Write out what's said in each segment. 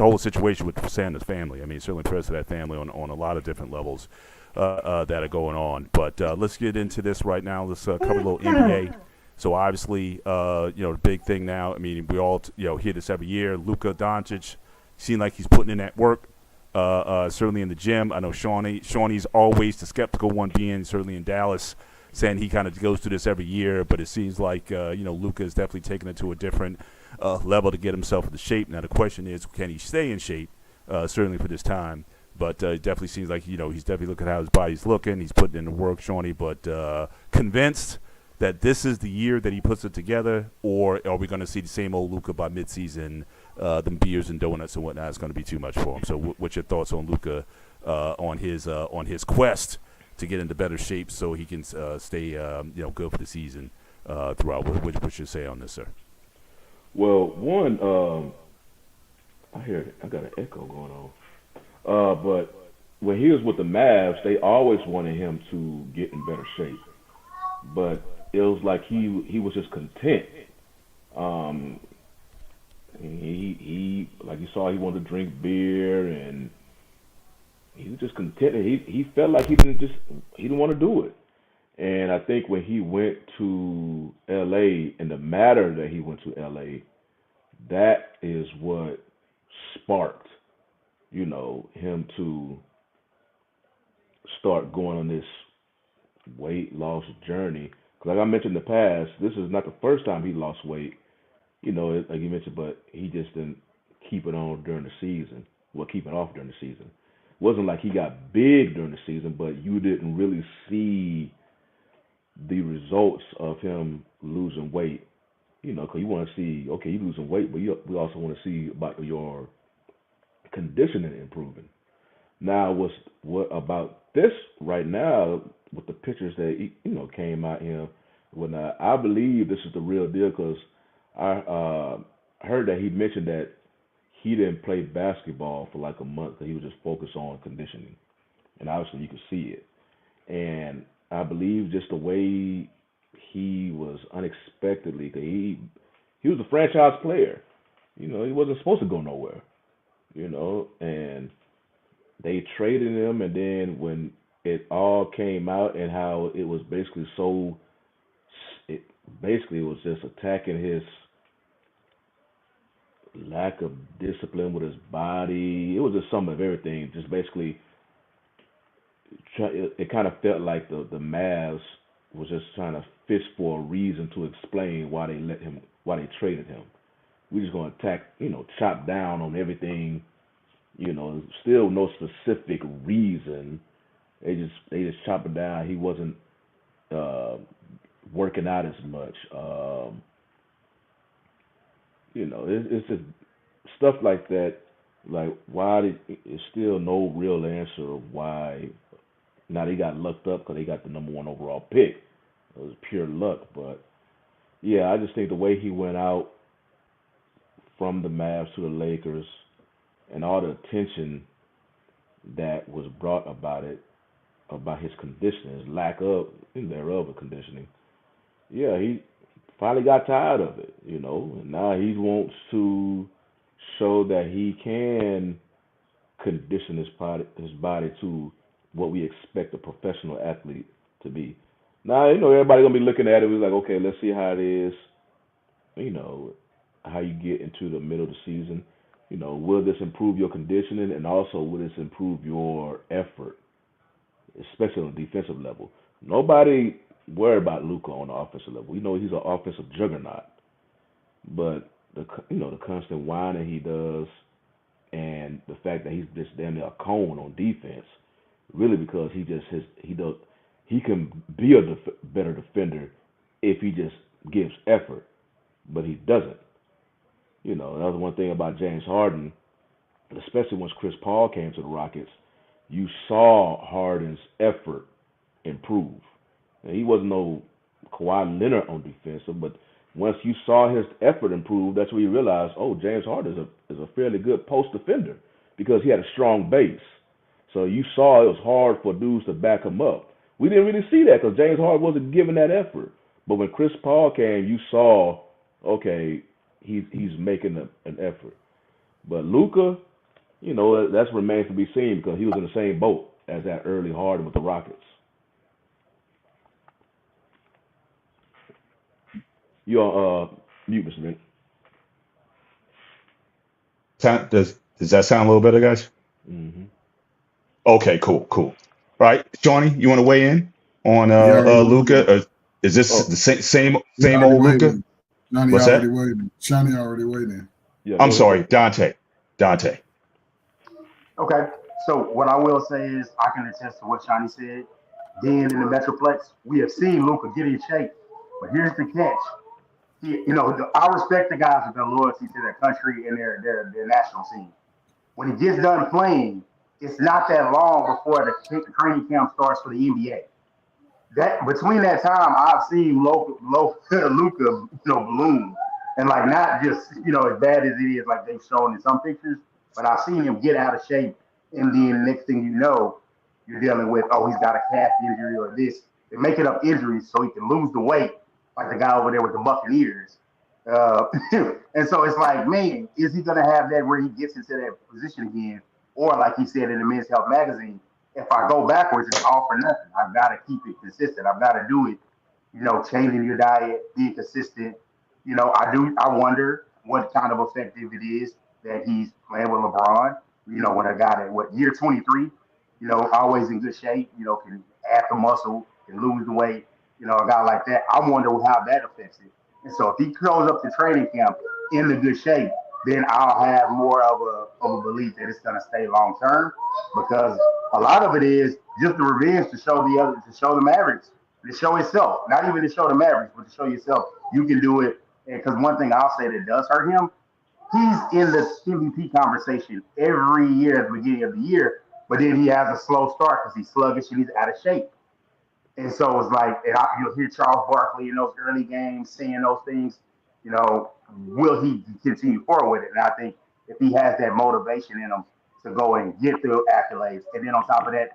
whole situation with Sanders' family. I mean, certainly prayers to that family on a lot of different levels that are going on. But let's get into this right now. Let's cover a little NBA. So obviously, the big thing now. I mean, we all hear this every year. Luka Doncic seems like he's putting in that work. Certainly in the gym. I know Shawnee's always the skeptical one, being certainly in Dallas, saying he kind of goes through this every year. But it seems like Luka is definitely taking it to a different level to get himself into shape. Now the question is, can he stay in shape? Certainly for this time. But it definitely seems like he's definitely looking at how his body's looking. He's putting in the work, Shawnee. But convinced that this is the year that he puts it together, or are we going to see the same old Luka by midseason? Them beers and donuts and whatnot is going to be too much for him. So, what's your thoughts on Luka on his quest to get into better shape so he can stay good for the season throughout? What's your say on this, sir? Well, one, I got an echo going on. But when he was with the Mavs, they always wanted him to get in better shape. But it was like he was just content. Um, he like you saw, he wanted to drink beer, and he was just content. He felt like he didn't want to do it. And I think when he went to L.A. and the matter that he went to L.A., that is what sparked, him to start going on this weight loss journey. 'Cause like I mentioned in the past, this is not the first time he lost weight. Like you mentioned, but he just didn't keep it on during the season. Well, keep it off during the season. It wasn't like he got big during the season, but you didn't really see the results of him losing weight. Because you want to see, okay, you losing weight, but we also want to see about your conditioning improving. Now, what about this right now with the pictures that came out here? When I believe this is the real deal, because I heard that he mentioned that he didn't play basketball for like a month, that he was just focused on conditioning, and obviously you could see it. And I believe just the way he was unexpectedly, 'cause he was a franchise player. He wasn't supposed to go nowhere. And they traded him, and then when it all came out and how it was basically it basically was just attacking his lack of discipline with his body. It was just some of everything. Just basically, it kind of felt like the Mavs was just trying to fish for a reason to explain why they traded him. We just gonna attack, chop down on everything. Still no specific reason. They just chop it down. He wasn't uh, working out as much. It's just stuff like that. Like why it's still no real answer of why. Now they got lucked up because they got the number one overall pick. It was pure luck, but yeah, I just think the way he went out from the Mavs to the Lakers and all the attention that was brought about his conditioning, his lack of and thereof of conditioning. Yeah, he finally got tired of it, and now he wants to show that he can condition his body to what we expect a professional athlete to be. Now, everybody gonna be looking at it. We're like, okay, let's see how it is. You know, how you get into the middle of the season. Will this improve your conditioning, and also will this improve your effort, especially on the defensive level? Nobody worry about Luca on the offensive level. We know he's an offensive juggernaut, but the constant whining he does, and the fact that he's just damn near a cone on defense, really because he can be a better defender if he just gives effort, but he doesn't. Another one thing about James Harden, especially once Chris Paul came to the Rockets, you saw Harden's effort improve. And he wasn't no Kawhi Leonard on defensive, but once you saw his effort improve, that's where you realized, oh, James Harden is a fairly good post defender because he had a strong base. So you saw it was hard for dudes to back him up. We didn't really see that because James Harden wasn't giving that effort. But when Chris Paul came, you saw, okay, he's making an effort. But Luca, that's remains to be seen because he was in the same boat as that early Harden with the Rockets. You on mute, Mr. Mint. Does that sound a little better, guys? Mm-hmm. Okay, cool, cool. All right, Shawnee, you want to weigh in on He already weighed Luca? in. Is this the Oh, He same already old weighed Luca? in. Johnny What's already that? weighed in. Johnny already weighed in. yeah. I'm Go ahead. sorry, Dante. Dante. Okay. So what I will say is I can attest to what Shani said. Then in the Metroplex, we have seen Luca get in shape. But here's the catch. I respect the guys with their loyalty to their country and their national team. When he gets done playing, it's not that long before the training camp starts for the NBA. That between that time, I've seen Luca, bloom, and like not just as bad as it is like they've shown in some pictures, but I've seen him get out of shape, and then next thing you know, you're dealing with he's got a calf injury or this. They're making up injuries so he can lose the weight, like the guy over there with the Buccaneers. Uh, and so it's like, man, is he gonna have that where he gets into that position again, or like he said in the Men's Health magazine? If I go backwards, it's all for nothing. I've got to keep it consistent. I've got to do it, changing your diet, being consistent. I wonder what kind of effective it is that he's playing with LeBron. When a guy that year 23, always in good shape, can add the muscle, can lose the weight, a guy like that. I wonder how that affects it. And so if he shows up to training camp in the good shape, then I'll have more of a belief that it's going to stay long term because a lot of it is just the revenge to show the Mavericks, to show itself, not even to show the Mavericks, but to show yourself you can do it. Because one thing I'll say that does hurt him, he's in the MVP conversation every year at the beginning of the year, but then he has a slow start because he's sluggish and he's out of shape. And so it's like, you'll hear Charles Barkley in those early games saying those things. Will he continue forward with it? And I think if he has that motivation in him to go and get the accolades, and then on top of that,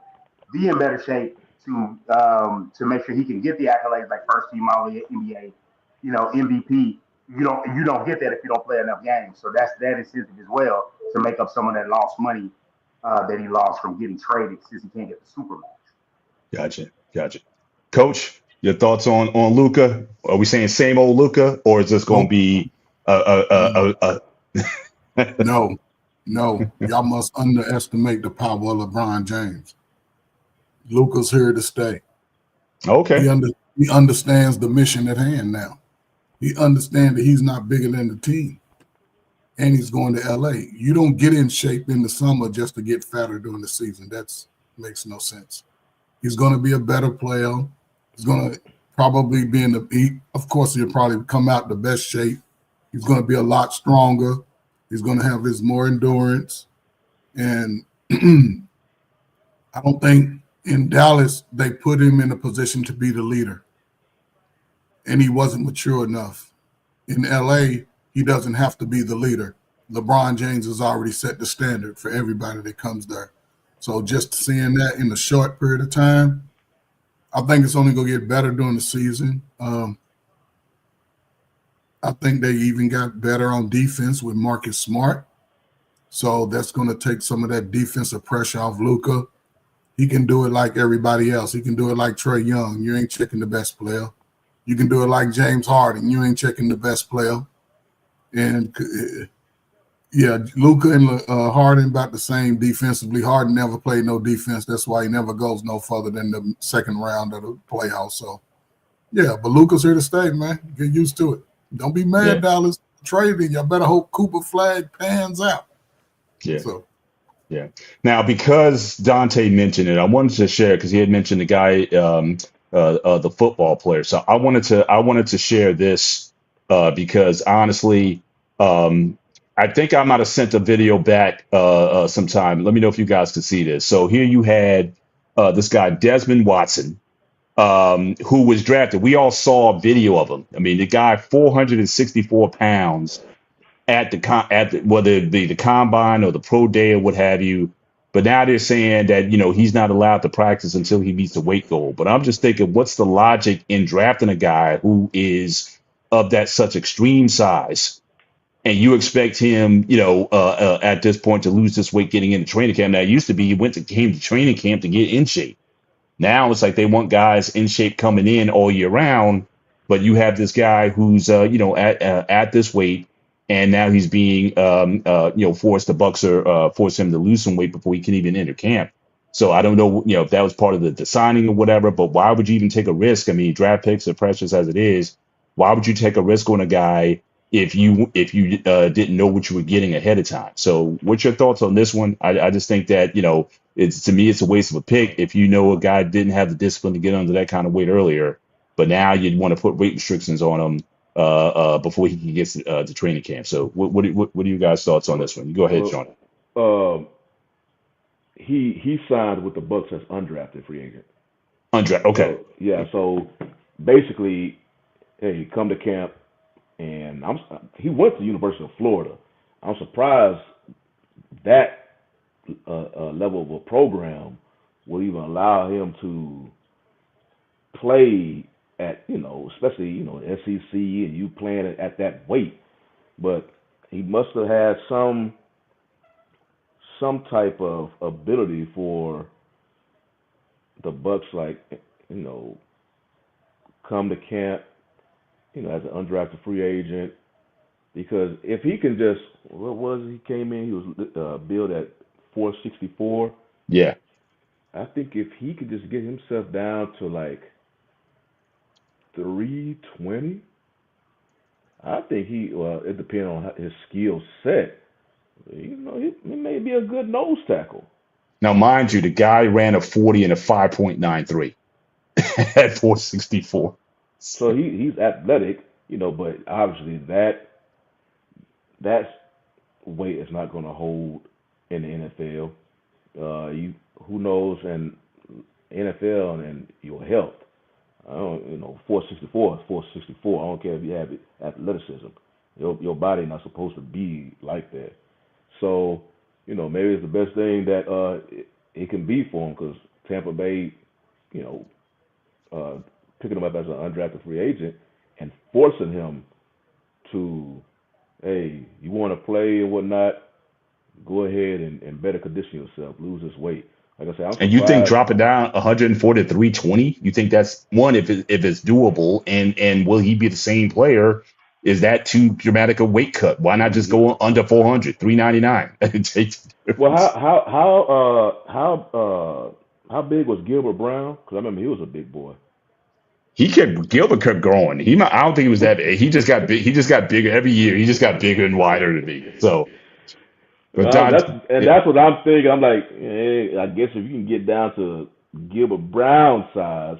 be in better shape to make sure he can get the accolades like first team All NBA, MVP. You don't get that if you don't play enough games. So that's that incentive as well to make up some of that lost money that he lost from getting traded since he can't get the Supermax. Gotcha. Coach, your thoughts on Luca? Are we saying same old Luca, or is this going to Nope. be No. No. Y'all must underestimate the power of LeBron James. Luca's here to stay. Okay. He understands the mission at hand now. He understands that he's not bigger than the team. And he's going to LA. You don't get in shape in the summer just to get fatter during the season. That makes no sense. He's going to be a better player. He's going to probably be of course, he'll probably come out the best shape. He's going to be a lot stronger. He's going to have his more endurance. And I don't think in Dallas they put him in a position to be the leader. And he wasn't mature enough. In LA, he doesn't have to be the leader. LeBron James has already set the standard for everybody that comes there. So just seeing that in a short period of time, I think it's only going to get better during the season. I think they even got better on defense with Marcus Smart. So that's going to take some of that defensive pressure off Luka. He can do it like everybody else. He can do it like Trae Young. You ain't checking the best player. You can do it like James Harden. You ain't checking the best player. And yeah, Luka and Harden about the same defensively. Harden never played no defense. That's why he never goes no further than the second round of the playoffs. So, yeah, but Luka's here to stay, man. Get used to it. Don't be mad, Yeah. Dallas. Trading. Y'all better hope Cooper Flag pans out. Yeah. So, Yeah. Now, because Dante mentioned it, I wanted to share because he had mentioned the guy, the football player. So I wanted to share this because honestly, I think I might have sent a video back sometime. Let me know if you guys could see this. So here you had this guy Desmond Watson, who was drafted. We all saw a video of him. I mean, the guy 464 pounds at whether it be the combine or the pro day or what have you. But now they're saying that, he's not allowed to practice until he meets the weight goal. But I'm just thinking, what's the logic in drafting a guy who is of that such extreme size and you expect him, at this point to lose this weight getting into training camp. Now, it used to be he came to training camp to get in shape. Now it's like they want guys in shape coming in all year round, but you have this guy who's at this weight, and now he's being forced to force him to lose some weight before he can even enter camp. So I don't know, if that was part of the signing or whatever, but why would you even take a risk? I mean, draft picks are precious as it is. Why would you take a risk on a guy if you didn't know what you were getting ahead of time? So what's your thoughts on this one? I just think that, to me, it's a waste of a pick if you know a guy didn't have the discipline to get under that kind of weight earlier, but now you'd want to put weight restrictions on him before he can get to training camp. So what are you guys' thoughts on this one? You go ahead, Well, Sean. he signed with the Bucks as undrafted free agent. Okay. So yeah, so basically, hey, come to camp, and he went to the University of Florida. I'm surprised that level of a program will even allow him to play at, especially, SEC and you playing at that weight. But he must have had some type of ability for the Bucks, like, come to camp, as an undrafted free agent. Because if he can just, what was it? He came in, he was billed at 464. Yeah. I think if he could just get himself down to like 320, I think it depends on his skill set. He may be a good nose tackle. Now, mind you, the guy ran a 40 and a 5.93 at 464. So he's athletic, but obviously that weight is not going to hold in the NFL. Who knows, and NFL and your health. I don't, 464 is 464. I don't care if you have athleticism. Your body not supposed to be like that. So, maybe it's the best thing that it can be for him, because Tampa Bay, picking him up as an undrafted free agent and forcing him to, hey, you want to play and whatnot, go ahead and better condition yourself, lose this weight. Like I said, I'm And you think surprised. dropping down 140 to 320? You think that's one, if it's doable, and will he be the same player? Is that too dramatic a weight cut? Why not just go under 400, 399? Well, how big was Gilbert Brown? Because I remember he was a big boy. Gilbert kept growing. I don't think he was that big. He just got big. He just got bigger every year. He just got bigger and wider and bigger. So, but Don, That's what I'm thinking. I'm like, hey, I guess if you can get down to Gilbert Brown size,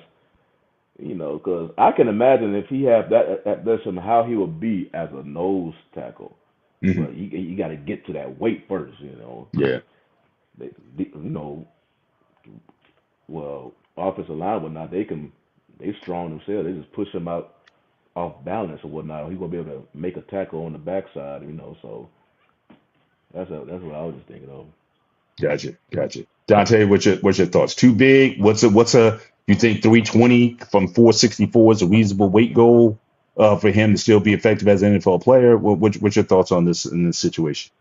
because I can imagine if he had that's how he would be as a nose tackle. mhm, But you got to get to that weight first. yeah. They, well, offensive line whatnot, they strong themselves. They just push him out off balance or whatnot. He's gonna be able to make a tackle on the backside. So that's what I was just thinking of. Gotcha. Dante, what's your thoughts? Too big? You think 320 from 464 is a reasonable weight goal for him to still be effective as an NFL player? What's your thoughts on this in this situation?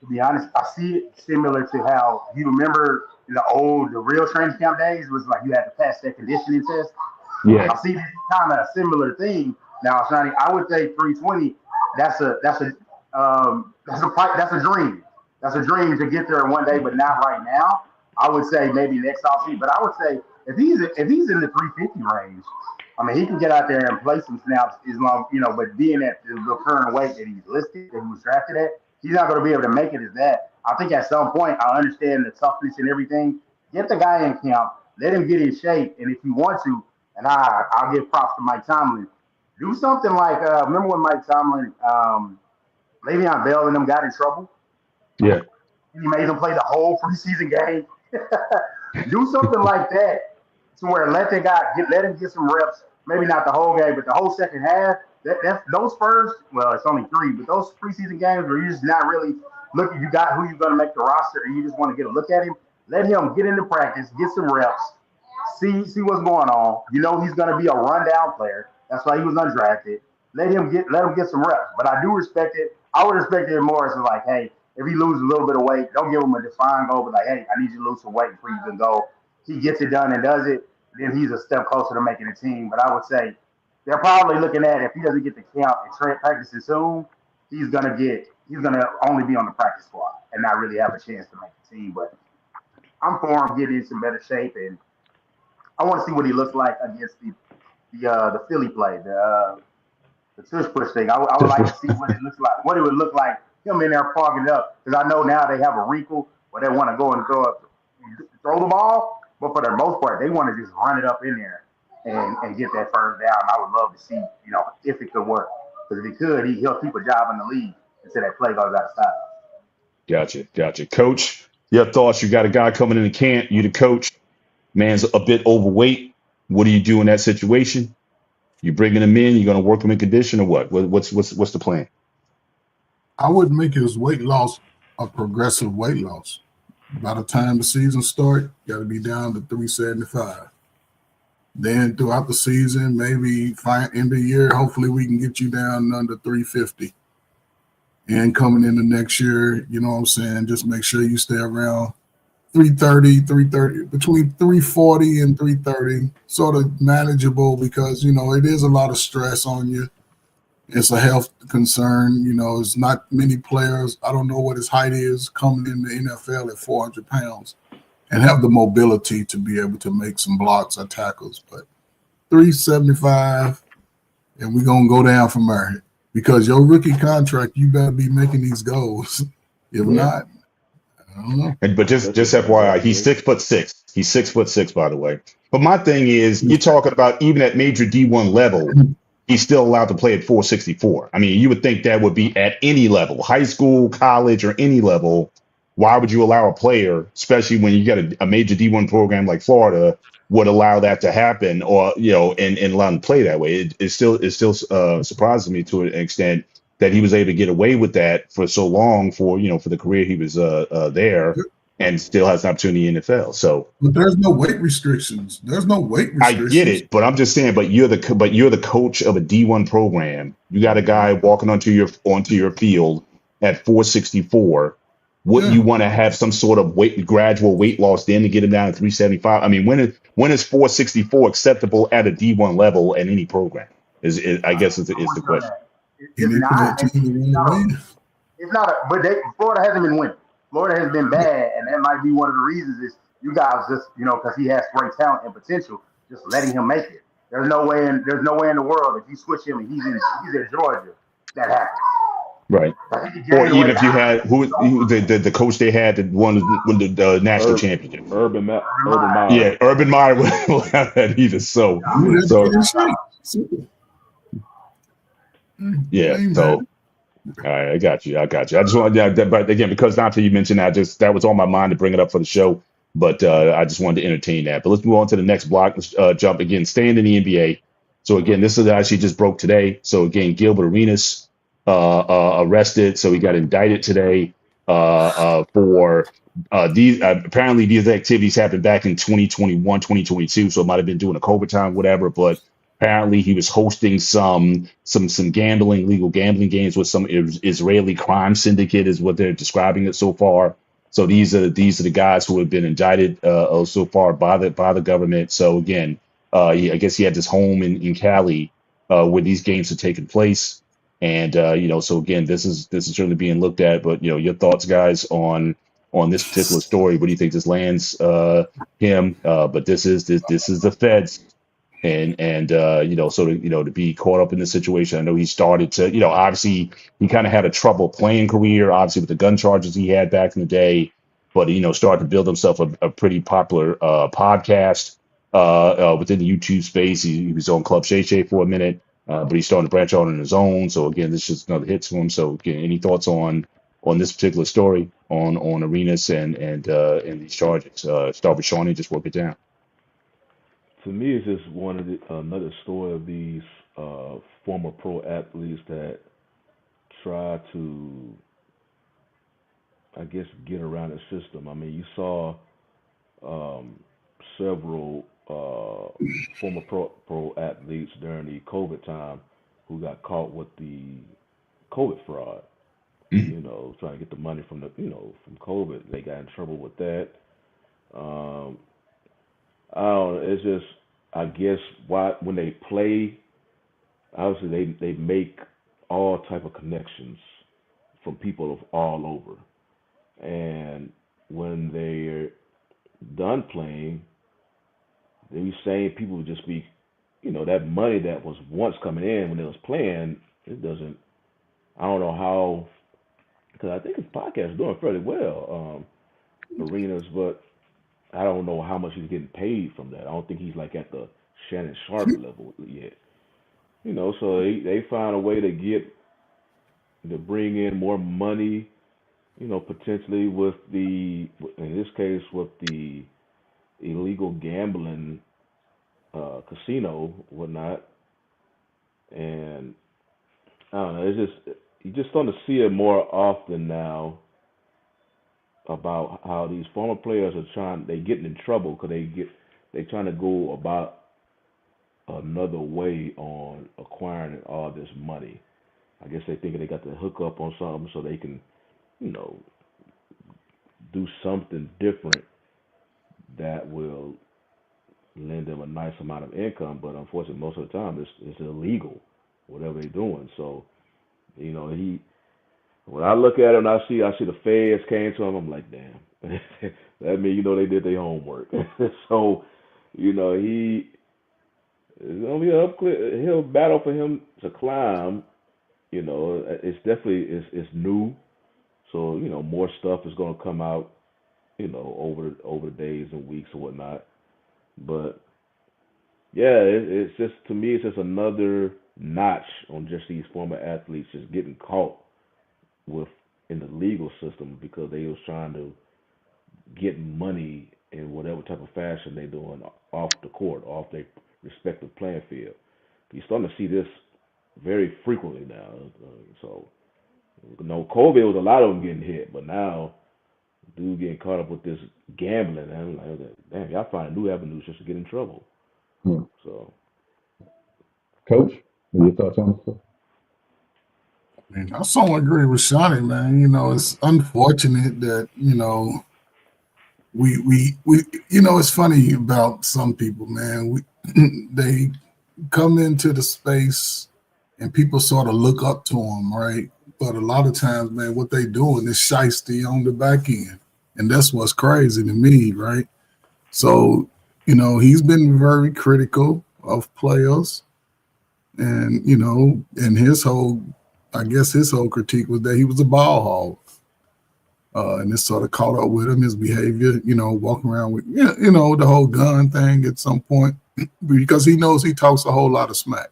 To be honest, I see it similar to how you remember the real training camp days was like you had to pass that conditioning test. Yeah. I see this kind of a similar thing now, Sonny. I would say 320. That's a dream. That's a dream to get there in one day, but not right now. I would say maybe next offseason. But I would say if he's in the 350 range, I mean he can get out there and play some snaps as long But being at the current weight that he's listed, that he was drafted at, he's not going to be able to make it as that. I think at some point I understand the toughness and everything. Get the guy in camp, let him get in shape, and if you want to. And I'll give props to Mike Tomlin. Do something like remember when Mike Tomlin, Le'Veon Bell and them got in trouble? Yeah. He made them play the whole preseason game. Do something like that to where let him get some reps. Maybe not the whole game, but the whole second half. Those first, well, it's only 3, but those preseason games where you're just not really looking. You got who you're going to make the roster, and you just want to get a look at him. Let him get into practice, get some reps. See what's going on. He's going to be a rundown player. That's why he was undrafted. Let him get some reps. But I do respect it I would expect it more as like, hey, if he loses a little bit of weight, don't give him a defined goal, but like, hey, I need you to lose some weight before you can go. He gets it done and does it, then he's a step closer to making a team. But I would say they're probably looking at if he doesn't get the camp and practicing soon, he's gonna only be on the practice squad and not really have a chance to make the team. But I'm for him getting in some better shape, and I want to see what he looks like against the Philly play, the tush push thing. I would like to see what it looks like, what it would look like him in there fogging it up. Because I know now they have a wrinkle where they want to go and throw the ball, but for the most part, they want to just run it up in there and get that first down. I would love to see, if it could work. Because if he could, he'll keep a job in the league until that play goes out of style. Gotcha. Coach, your thoughts? You got a guy coming in the camp. You the coach. Man's a bit overweight. What do you do in that situation? You bringing him in? You going to work him in condition or what? What's the plan? I would make his weight loss a progressive weight loss. By the time the season starts, got to be down to 375. Then throughout the season, maybe end of the year, hopefully we can get you down under 350. And coming into next year, you know what I'm saying, just make sure you stay around 330, between 340 and 330, sort of manageable because, it is a lot of stress on you. It's a health concern. It's not many players. I don't know what his height is coming in the NFL at 400 pounds and have the mobility to be able to make some blocks or tackles. But 375, and we're going to go down from there because your rookie contract, you better be making these goals. If not, I don't know. But just FYI, he's 6'6". He's 6'6", by the way. But my thing is, you're talking about even at major D1 level, he's still allowed to play at 464. I mean, you would think that would be at any level, high school, college, or any level. Why would you allow a player, especially when you got a major D1 program like Florida, would allow that to happen, or and allow him to play that way? It still surprises me to an extent that he was able to get away with that for so long for the career he was there, and still has an opportunity in the NFL. So, but there's no weight restrictions. I get it, but I'm just saying. But you're the coach of a D1 program. You got a guy walking onto your field at 464. Wouldn't you want to have some sort of gradual weight loss then to get him down to 375? I mean, when is 464 acceptable at a D1 level at any program? I guess is the question. It's not. But Florida hasn't been winning. Florida has been bad, and that might be one of the reasons is you guys just because he has great talent and potential, just letting him make it. There's no way in the world if you switch him and he's in Georgia that happens. Right. Or even if you had the coach they had that won the national championship. Urban Meyer. Yeah, Urban Meyer will have that either. So yeah. So all right, I got you. I just wanted, but again, because Dante, you mentioned that was on my mind to bring it up for the show. But I just wanted to entertain that. But let's move on to the next block. Let's jump again, staying in the NBA. So again, this is actually just broke today. So again, Gilbert Arenas arrested. So he got indicted today for these. Apparently, these activities happened back in 2021, 2022. So it might have been during the COVID time, whatever. But apparently, he was hosting some legal gambling games with some Israeli crime syndicate, is what they're describing it so far. So these are the guys who have been indicted so far by the government. So again, I guess he had this home in Cali where these games are taking place. And so again, this is certainly being looked at. But your thoughts, guys, on this particular story. What do you think this lands him? But this is the feds, and to be caught up in this situation. I know he started to obviously he kind of had a trouble playing career, obviously with the gun charges he had back in the day. But started to build himself a pretty popular podcast within the YouTube space. He was on Club Shay Shay for a minute. But he's starting to branch out on his own. So again, this is just another hit to him. So again, any thoughts on this particular story on Arenas and these charges? Start with Shawnee, just work it down. To me, it's just another story of these former pro athletes that try to, I guess, get around the system. I mean, you saw several former pro athletes during the COVID time who got caught with the COVID fraud. Mhm. trying to get the money from from COVID. They got in trouble with that. Um, I don't. It's just, I guess, why when they play, obviously they make all type of connections from people of all over, and when they're done playing, these same people would just be, that money that was once coming in when they was playing, it doesn't. I don't know how, because I think his podcast is doing fairly well, Arenas, but I don't know how much he's getting paid from that. I don't think he's like at the Shannon Sharp level yet. So they find a way to bring in more money, potentially with in this case, with the illegal gambling, casino, whatnot. And I don't know, it's just, you just starting to see it more often now about how these former players they getting in trouble because they trying to go about another way on acquiring all this money. I guess they think they got to hook up on something so they can, you know, do something different that will lend them a nice amount of income. But unfortunately, most of the time, it's illegal, whatever they're doing. So, he when I look at it and I see the feds came to him, I'm like, damn, that means they did their homework. So, he it's gonna be an hill battle for him to climb. It's definitely it's new, so more stuff is gonna come out, over the days and weeks and whatnot. But yeah, it's just, to me, it's just another notch on just these former athletes just getting caught with in the legal system because they was trying to get money in whatever type of fashion they're doing off the court, off their respective playing field. You're starting to see this very frequently now. So, COVID was a lot of them getting hit, but now dude getting caught up with this gambling, and I'm like, damn, y'all find new avenues just to get in trouble. Hmm. So, Coach, what are your thoughts on this? And I so agree with Shawnee, man. It's unfortunate that, we it's funny about some people, man. They come into the space and people sort of look up to them, right? But a lot of times, man, what they doing is shiesty on the back end. And that's what's crazy to me, right? So, he's been very critical of players. And, and I guess his whole critique was that he was a ball hog. And this sort of caught up with him, his behavior, walking around with, the whole gun thing at some point, because he knows he talks a whole lot of smack.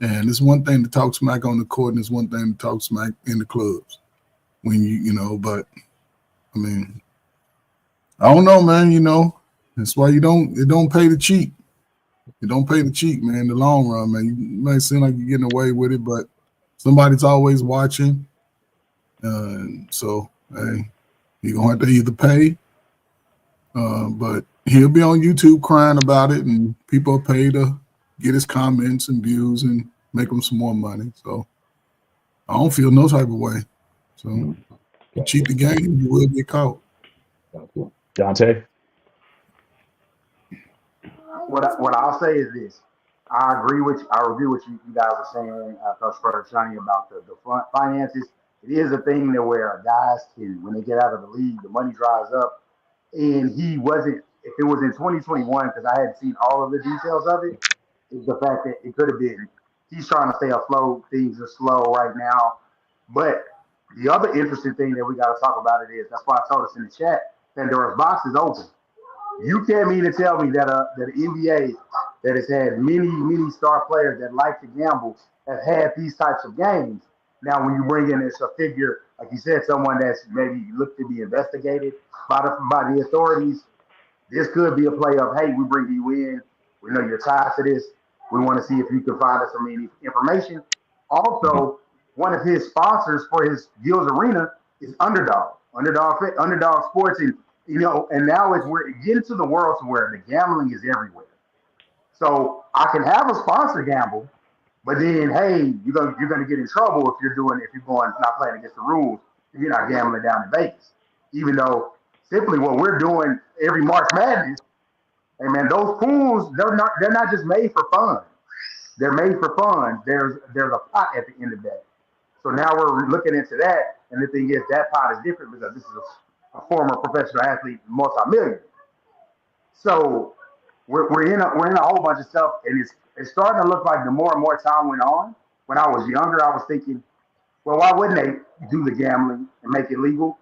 And it's one thing to talk smack on the court, and it's one thing to talk smack in the clubs. But I mean, I don't know, man. That's why it don't pay to cheat. You don't pay to cheat, man, in the long run, man. You may seem like you're getting away with it, but somebody's always watching. So, hey, you're going to have to either pay, but he'll be on YouTube crying about it, and people pay to get his comments and views and make him some more money. So, I don't feel no type of way. So, you cheat the game, you will get caught. Dante? What I'll say is this. I agree with you guys are saying, Coach Fred Johnny, about the finances. It is a thing that where guys can, when they get out of the league, the money dries up. And he wasn't, if it was in 2021, because I hadn't seen all of the details of it, is the fact that it could have been he's trying to stay afloat. Things are slow right now. But the other interesting thing that we got to talk about it is, that's why I told us in the chat, Pandora's box is open. You can't mean to tell me that the NBA that has had many star players that like to gamble have had these types of games. Now, when you bring in this a figure, like you said, someone that's maybe looked to be investigated by the authorities, this could be a play of, hey, we bring you in. We know you're tied to this. We want to see if you can find us some information. Also, one of his sponsors for his Gills Arena is Underdog Sports, and and now we're getting to the world to where the gambling is everywhere. So I can have a sponsor gamble, But then, hey, you're gonna get in trouble if you're going not playing against the rules. If you're not gambling down in Vegas. Even though simply what we're doing every March Madness, hey man, those pools they're not just made for fun. They're made for fun. There's a pot at the end of that. So now we're looking into that, and the thing is that pot is different because this is a former professional athlete, multi-millionaire. So we're in a whole bunch of stuff, and it's starting to look like the more and more time went on. When I was younger, I was thinking, well, why wouldn't they do the gambling and make it legal?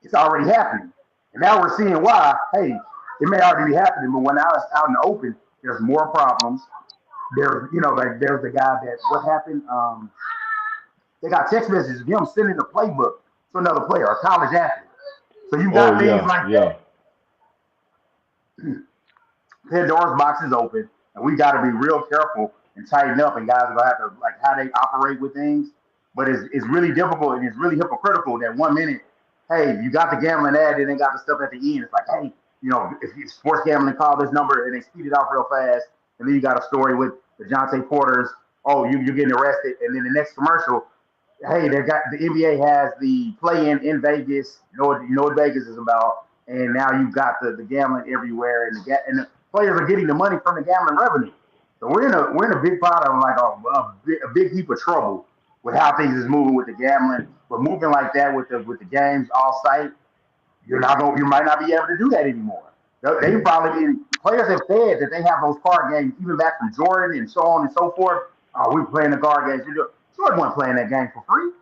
It's already happening, and now we're seeing why. Hey, it may already be happening, but when now it's out in the open, there's more problems. Like there's the guy that what happened. They got text messages of him sending the playbook to another player, a college athlete. So you got Oh things yeah, like yeah. that. Pandora's box is open, and we got to be real careful and tighten up. And guys are gonna have to like how they operate with things. But it's really difficult and it's really hypocritical that 1 minute, hey, you got the gambling ad, and then got the stuff at the end. It's like, hey, if you sports gambling, call this number, and they speed it off real fast. And then you got a story with the Jonte Porters. Oh, you're getting arrested, and then the next commercial, hey, they got the NBA has the play-in Vegas. You know what Vegas is about, and now you've got the gambling everywhere, and the players are getting the money from the gambling revenue. So we're in a big pot of like a big heap of trouble with how things is moving with the gambling. But moving like that with the games off site, you might not be able to do that anymore. They probably players have said that they have those card games even back from Jordan and so on and so forth. Oh, we're playing the card games. Jordan wasn't playing that game for free.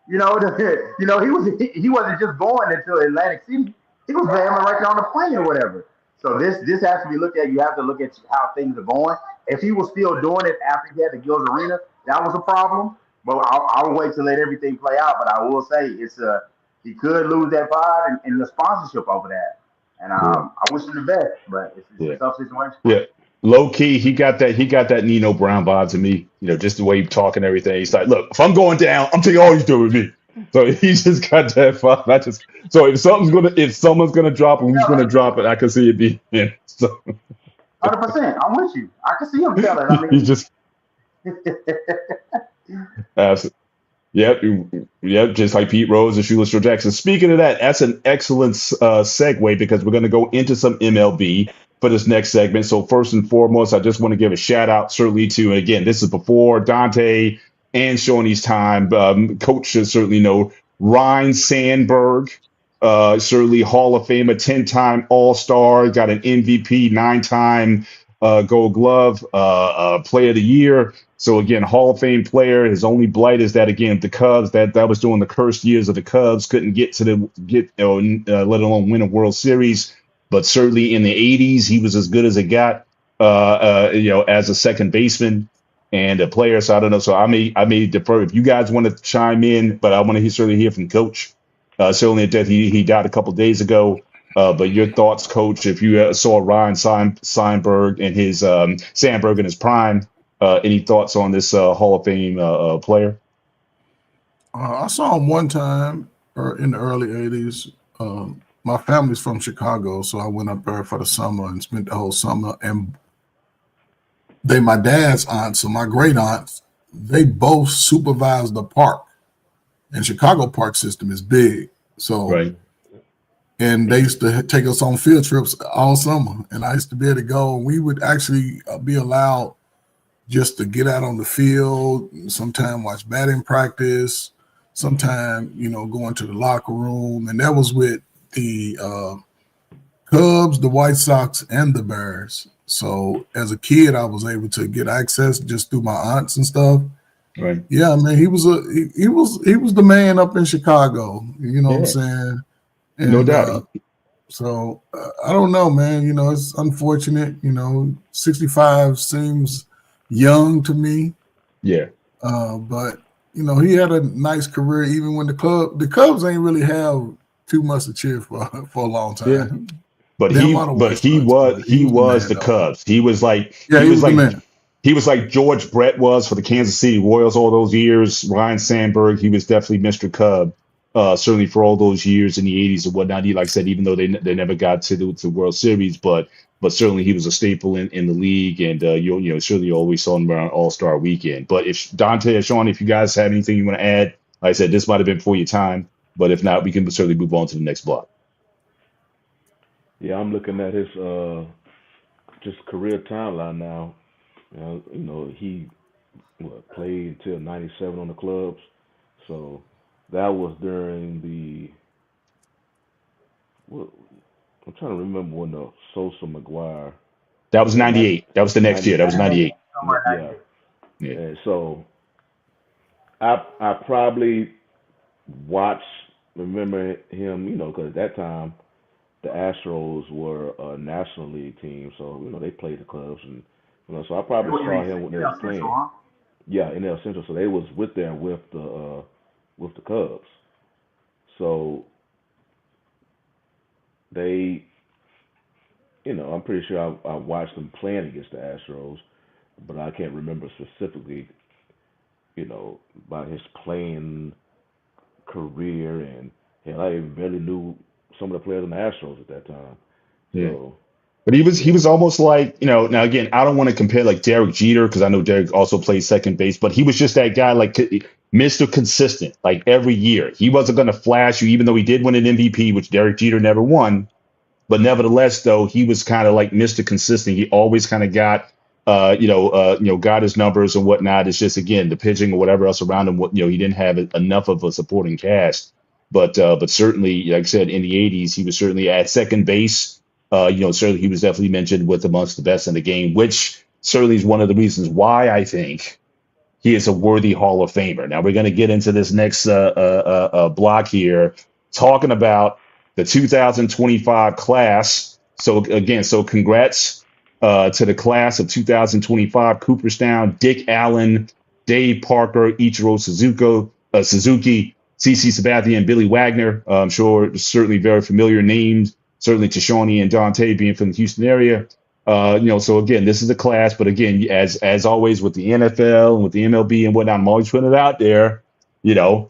He wasn't just going into Atlantic City. He was playing right there on the plane or whatever. So this has to be looked at. You have to look at how things are going. If he was still doing it after he had the Gills Arena, that was a problem. But I'll wait to let everything play out. But I will say he could lose that pod and the sponsorship over that. And I wish him the best, but it's a tough situation. Yeah. Low key, he got that Nino Brown vibe to me. Just the way he talking and everything. He's like, look, if I'm going down, I'm taking all you do with me. So he just got that vibe. So if someone's gonna drop and who's gonna drop it, I can see it be him. So 100%. I'm with you. I can see him telling. I mean, he just Yep, just like Pete Rose and Shoeless Joe Jackson. Speaking of that, that's an excellent segue because we're going to go into some MLB for this next segment. So first and foremost, I just want to give a shout out certainly to, and again, this is before Dante and Shoney's time. Coach should certainly know Ryne Sandberg, certainly Hall of Famer, 10-time All-Star, got an MVP, 9-time Gold Glove, Player of the Year. So again, Hall of Fame player. His only blight is that again the Cubs that was during the cursed years of the Cubs couldn't let alone win a World Series. But certainly in the '80s, he was as good as it got. As a second baseman and a player. So I don't know. So I may defer if you guys want to chime in, but I want to certainly hear from Coach. Certainly at death, he died a couple of days ago. But your thoughts, Coach, if you saw Ryne Sandberg in his prime. Any thoughts on this Hall of Fame player? I saw him one time in the early 80s. My family's from Chicago, so I went up there for the summer and spent the whole summer. And they, my dad's aunts, so my great aunts, they both supervised the park. And Chicago park system is big. So, right. And they used to take us on field trips all summer. And I used to be able to go, and we would actually be allowed just to get out on the field, sometime watch batting practice, sometime, go into the locker room. And that was with the Cubs, the White Sox, and the Bears. So as a kid, I was able to get access just through my aunts and stuff. Right. Yeah, man, he was the man up in Chicago. You know what I'm saying? And, no doubt. I don't know, man. It's unfortunate. 65 seems young to me. Yeah. But he had a nice career even when the Cubs ain't really have too much to cheer for a long time. Yeah. But he was the Cubs. He was like he was like George Brett was for the Kansas City Royals all those years. Ryne Sandberg, he was definitely Mr. Cub. certainly for all those years in the 80s and whatnot. Like I said, even though they never got to the World Series, but certainly he was a staple in the league, and you know certainly always saw him around All-Star Weekend. But if Dante or Sean, if you guys have anything you want to add, like I said, this might have been for your time, but if not, we can certainly move on to the next block. Yeah, I'm looking at his just career timeline now. You know, he played until '97 on the clubs, so that was during the. What, I'm trying to remember when the Sosa McGuire. That was Yeah, 98. That was the next year. That was 98. Yeah, Yeah. and so I probably remember him, you know, because at that time the Astros were a National League team, so you know they played the clubs, and you know, so I probably saw him when they were playing. Huh? Yeah, in El Central, so they was with the Cubs. So they, you know, I'm pretty sure I watched them playing against the Astros, but I can't remember specifically, you know, about his playing career, and hell, I even barely knew some of the players on the Astros at that time. Yeah. So But he was almost like, you know, now again, I don't want to compare like Derek Jeter because I know Derek also plays second base, but he was just that guy, like Mr. Consistent, like every year. He wasn't going to flash you, even though he did win an MVP, which Derek Jeter never won. But nevertheless, though, he was kind of like Mr. Consistent. He always kind of got, got his numbers and whatnot. It's just, again, the pitching or whatever else around him, you know, he didn't have enough of a supporting cast. But certainly, like I said, in the 80s, he was certainly at second base. Certainly he was definitely mentioned with amongst the best in the game, which certainly is one of the reasons why I think he is a worthy Hall of Famer. Now we're going to get into this next block here, talking about the 2025 class. So again, congrats to the class of 2025: Cooperstown, Dick Allen, Dave Parker, Ichiro Suzuki, CC Sabathia, and Billy Wagner. I'm sure certainly very familiar names. Certainly to Shawnee and Dante being from the Houston area. So again, this is a class, but again, as always with the NFL and with the MLB and whatnot, I'm always putting it out there, you know,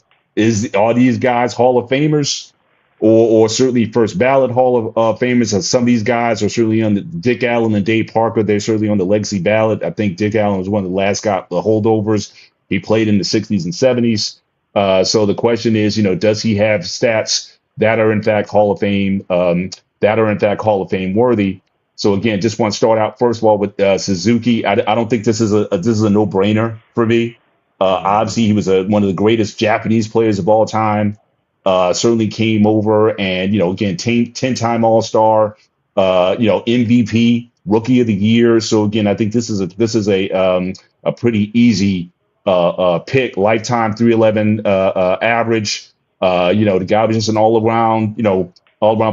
are these guys Hall of Famers or certainly first ballot Hall of Famers? Some of these guys are certainly on the Dick Allen and Dave Parker. They're certainly on the legacy ballot. I think Dick Allen was one of the last the holdovers. He played in the 60s and 70s. So the question is, you know, does he have stats that are in fact Hall of Fame, worthy? So again, just want to start out first of all with Suzuki. I don't think this is a no-brainer for me. Obviously, he was one of the greatest Japanese players of all time. Certainly came over and, you know, again, 10-time All-Star, MVP, Rookie of the Year. So again, I think this is a pretty easy pick. Lifetime 311 average. The guy was just an all-around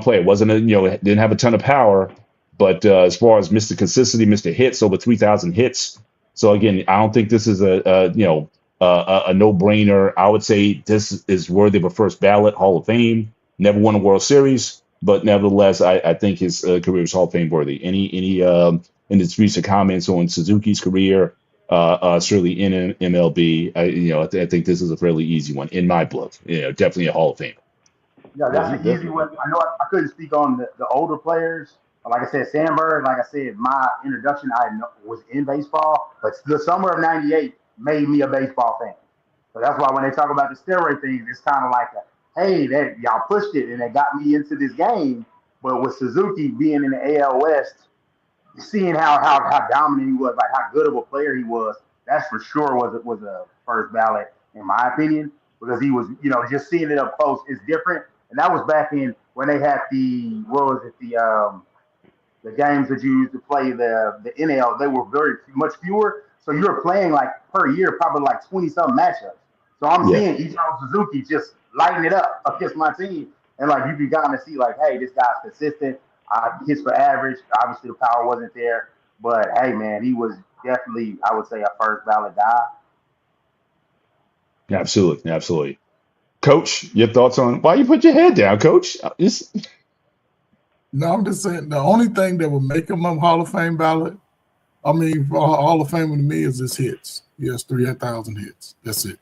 player. Didn't have a ton of power, but as far as Mr. Consistency, Mr. Hits, over 3,000 hits. So again, I don't think this is a no-brainer. I would say this is worthy of a first ballot Hall of Fame. Never won a World Series, but nevertheless, I think his career is Hall of Fame worthy. Any recent comments on Suzuki's career? Certainly in MLB, I think this is a fairly easy one in my book. Definitely a Hall of Fame. Yeah, that's an easy one. I know I couldn't speak on the older players. Like I said, Sandberg, like I said, my introduction was in baseball, but the summer of '98 made me a baseball fan. So that's why when they talk about the steroid thing, it's kind of like, hey, that y'all pushed it and it got me into this game. But with Suzuki being in the AL West, seeing how dominant he was, like how good of a player he was, that's for sure was a first ballot in my opinion, because he was, just seeing it up close is different. And that was back in when they had the games that you used to play the NL. They were very much fewer, so you were playing like per year probably like 20-something matchups. So I'm seeing Ichiro Suzuki just lighting it up against my team, and like you can kind of see like, hey, this guy's consistent. Hits for average. Obviously, the power wasn't there, but hey, man, he was definitely, I would say, a first ballot guy. Absolutely. Coach, your thoughts on why you put your head down, Coach? No, I'm just saying the only thing that would make him a Hall of Fame ballot, Hall of Fame to me is his hits. He has 3,000 hits. That's it.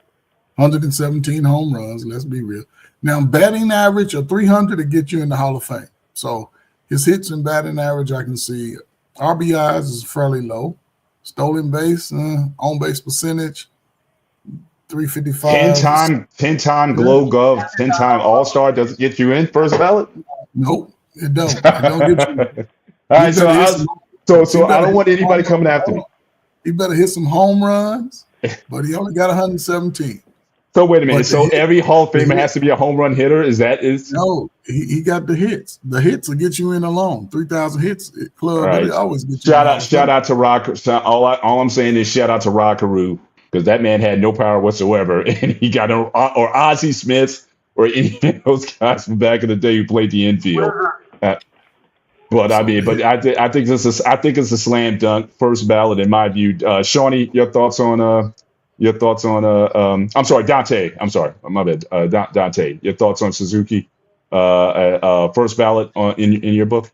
117 home runs. Let's be real. Now, batting average of 300 to get you in the Hall of Fame. So his hits and batting average, I can see. RBIs is fairly low. Stolen base, on base percentage, 355. 10-time Yeah. Glow Gov, 10-time All-Star doesn't get you in first ballot. Nope, it don't. It don't get you. All He right, so better hit I some. was, He so I better don't hit want some anybody home coming after runs. me. He better hit some home runs, but he only got 117. So wait a minute. But the So hit, every Hall of the Famer hit, has to be a home run hitter. Is no, he got the hits. The hits will get you in alone. 3,000 hits all club, right? it'll always get you in the Hall of Shout Fame. out to Rock. All I'm saying is shout out to Rockaroo because that man had no power whatsoever, and he got or Ozzie Smith or any of those guys from back in the day who played the infield. Uh, but I So mean, the hit, I think it's a slam dunk, first ballot in my view. Shawnee, your thoughts on I'm sorry, Dante. I'm sorry, my bad. Dante, your thoughts on Suzuki, first ballot in your book?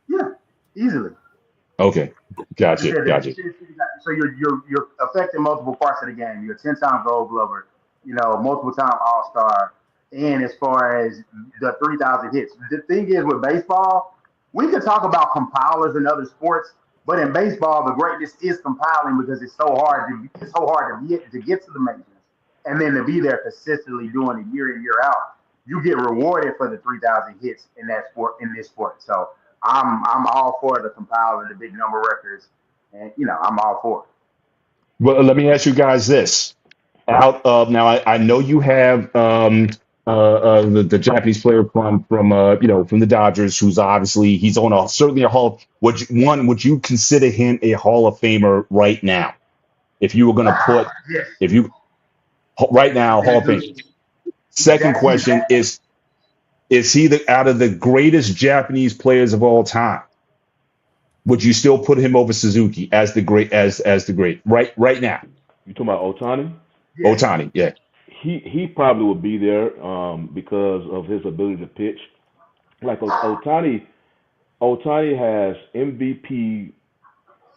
Yeah, easily. Okay, You gotcha, said that. gotcha. So you're affecting multiple parts of the game. You're a 10-time Gold Glover, multiple time All Star, and as far as the 3,000 hits. The thing is with baseball, we could talk about compilers in other sports, but in baseball, the greatness is compiling because it's so hard to get to the majors, and then to be there consistently doing it year in year out. You get rewarded for the 3,000 hits in that sport in this sport. So I'm all for the compiler, the big number records, and I'm all for it. Well, let me ask you guys this. Out of now, I know you have the Japanese player from the Dodgers, who's obviously he's on a certainly a Hall. Would you consider him a Hall of Famer right now? If you were going to put Yes, if you right now Hall of Fame. Second that's his. question is he the out of the greatest Japanese players of all time? Would you still put him over Suzuki as the great as the great right now? You talking about Otani? Yes, Otani, yeah. He probably would be there because of his ability to pitch. Like Otani has MVP,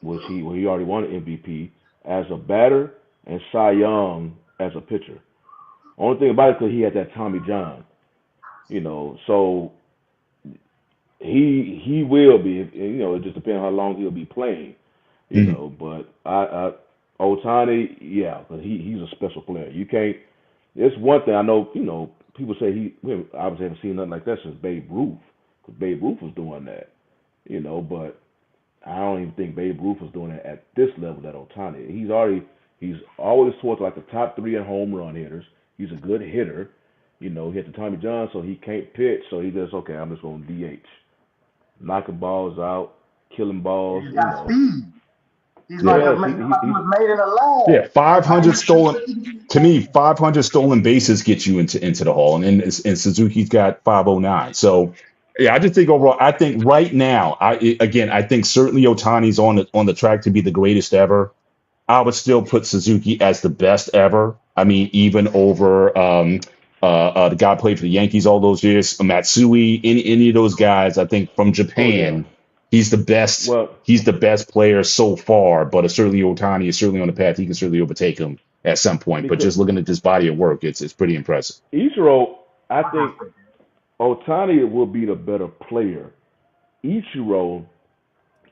which he already won an MVP as a batter and Cy Young as a pitcher. Only thing about it because he had that Tommy John, so he will be. It just depends how long he'll be playing, Mhm. But I Otani, yeah, 'cause he's a special player. You can't. It's one thing I know. People say we obviously haven't seen nothing like that since Babe Ruth, because Babe Ruth was doing that, But I don't even think Babe Ruth was doing it at this level that Otani. He's always towards like the top three in home run hitters. He's a good hitter. He hit the Tommy John, so he can't pitch. So he just okay. I'm just going to DH, knocking balls out, killing balls. he's got speed. He's like Yes, he was made in a Yeah, lab. That's how 500 stolen. he To me, 500 stolen bases get you into the Hall, and Suzuki's got 509. So, yeah, I just think overall, I think right now, I think certainly Otani's on the track to be the greatest ever. I would still put Suzuki as the best ever. I mean, even over the guy who played for the Yankees all those years, Matsui, any of those guys. I think from Oh yeah. Japan, he's the best. Well, He's the best player so far. But certainly Otani is certainly on the path. He can certainly overtake him at some point. But because just looking at this body of work, it's pretty impressive. Ichiro, I think was. Otani will be the better player. Ichiro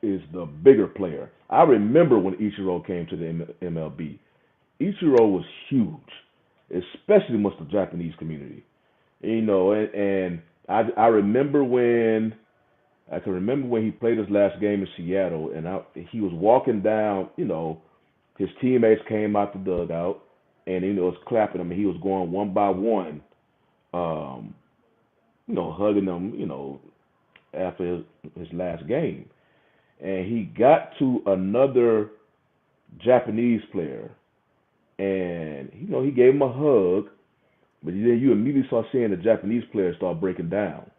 is the bigger player. I remember when Ichiro came to the MLB. Ichiro was huge, especially amongst the Japanese community. And I remember I can remember when he played his last game in Seattle, and he was walking down. His teammates came out the dugout, and was clapping him, and he was going one by one, um, hugging them, after his last game. And he got to another Japanese player, and he gave him a hug, but then you immediately saw seeing the Japanese player start breaking down,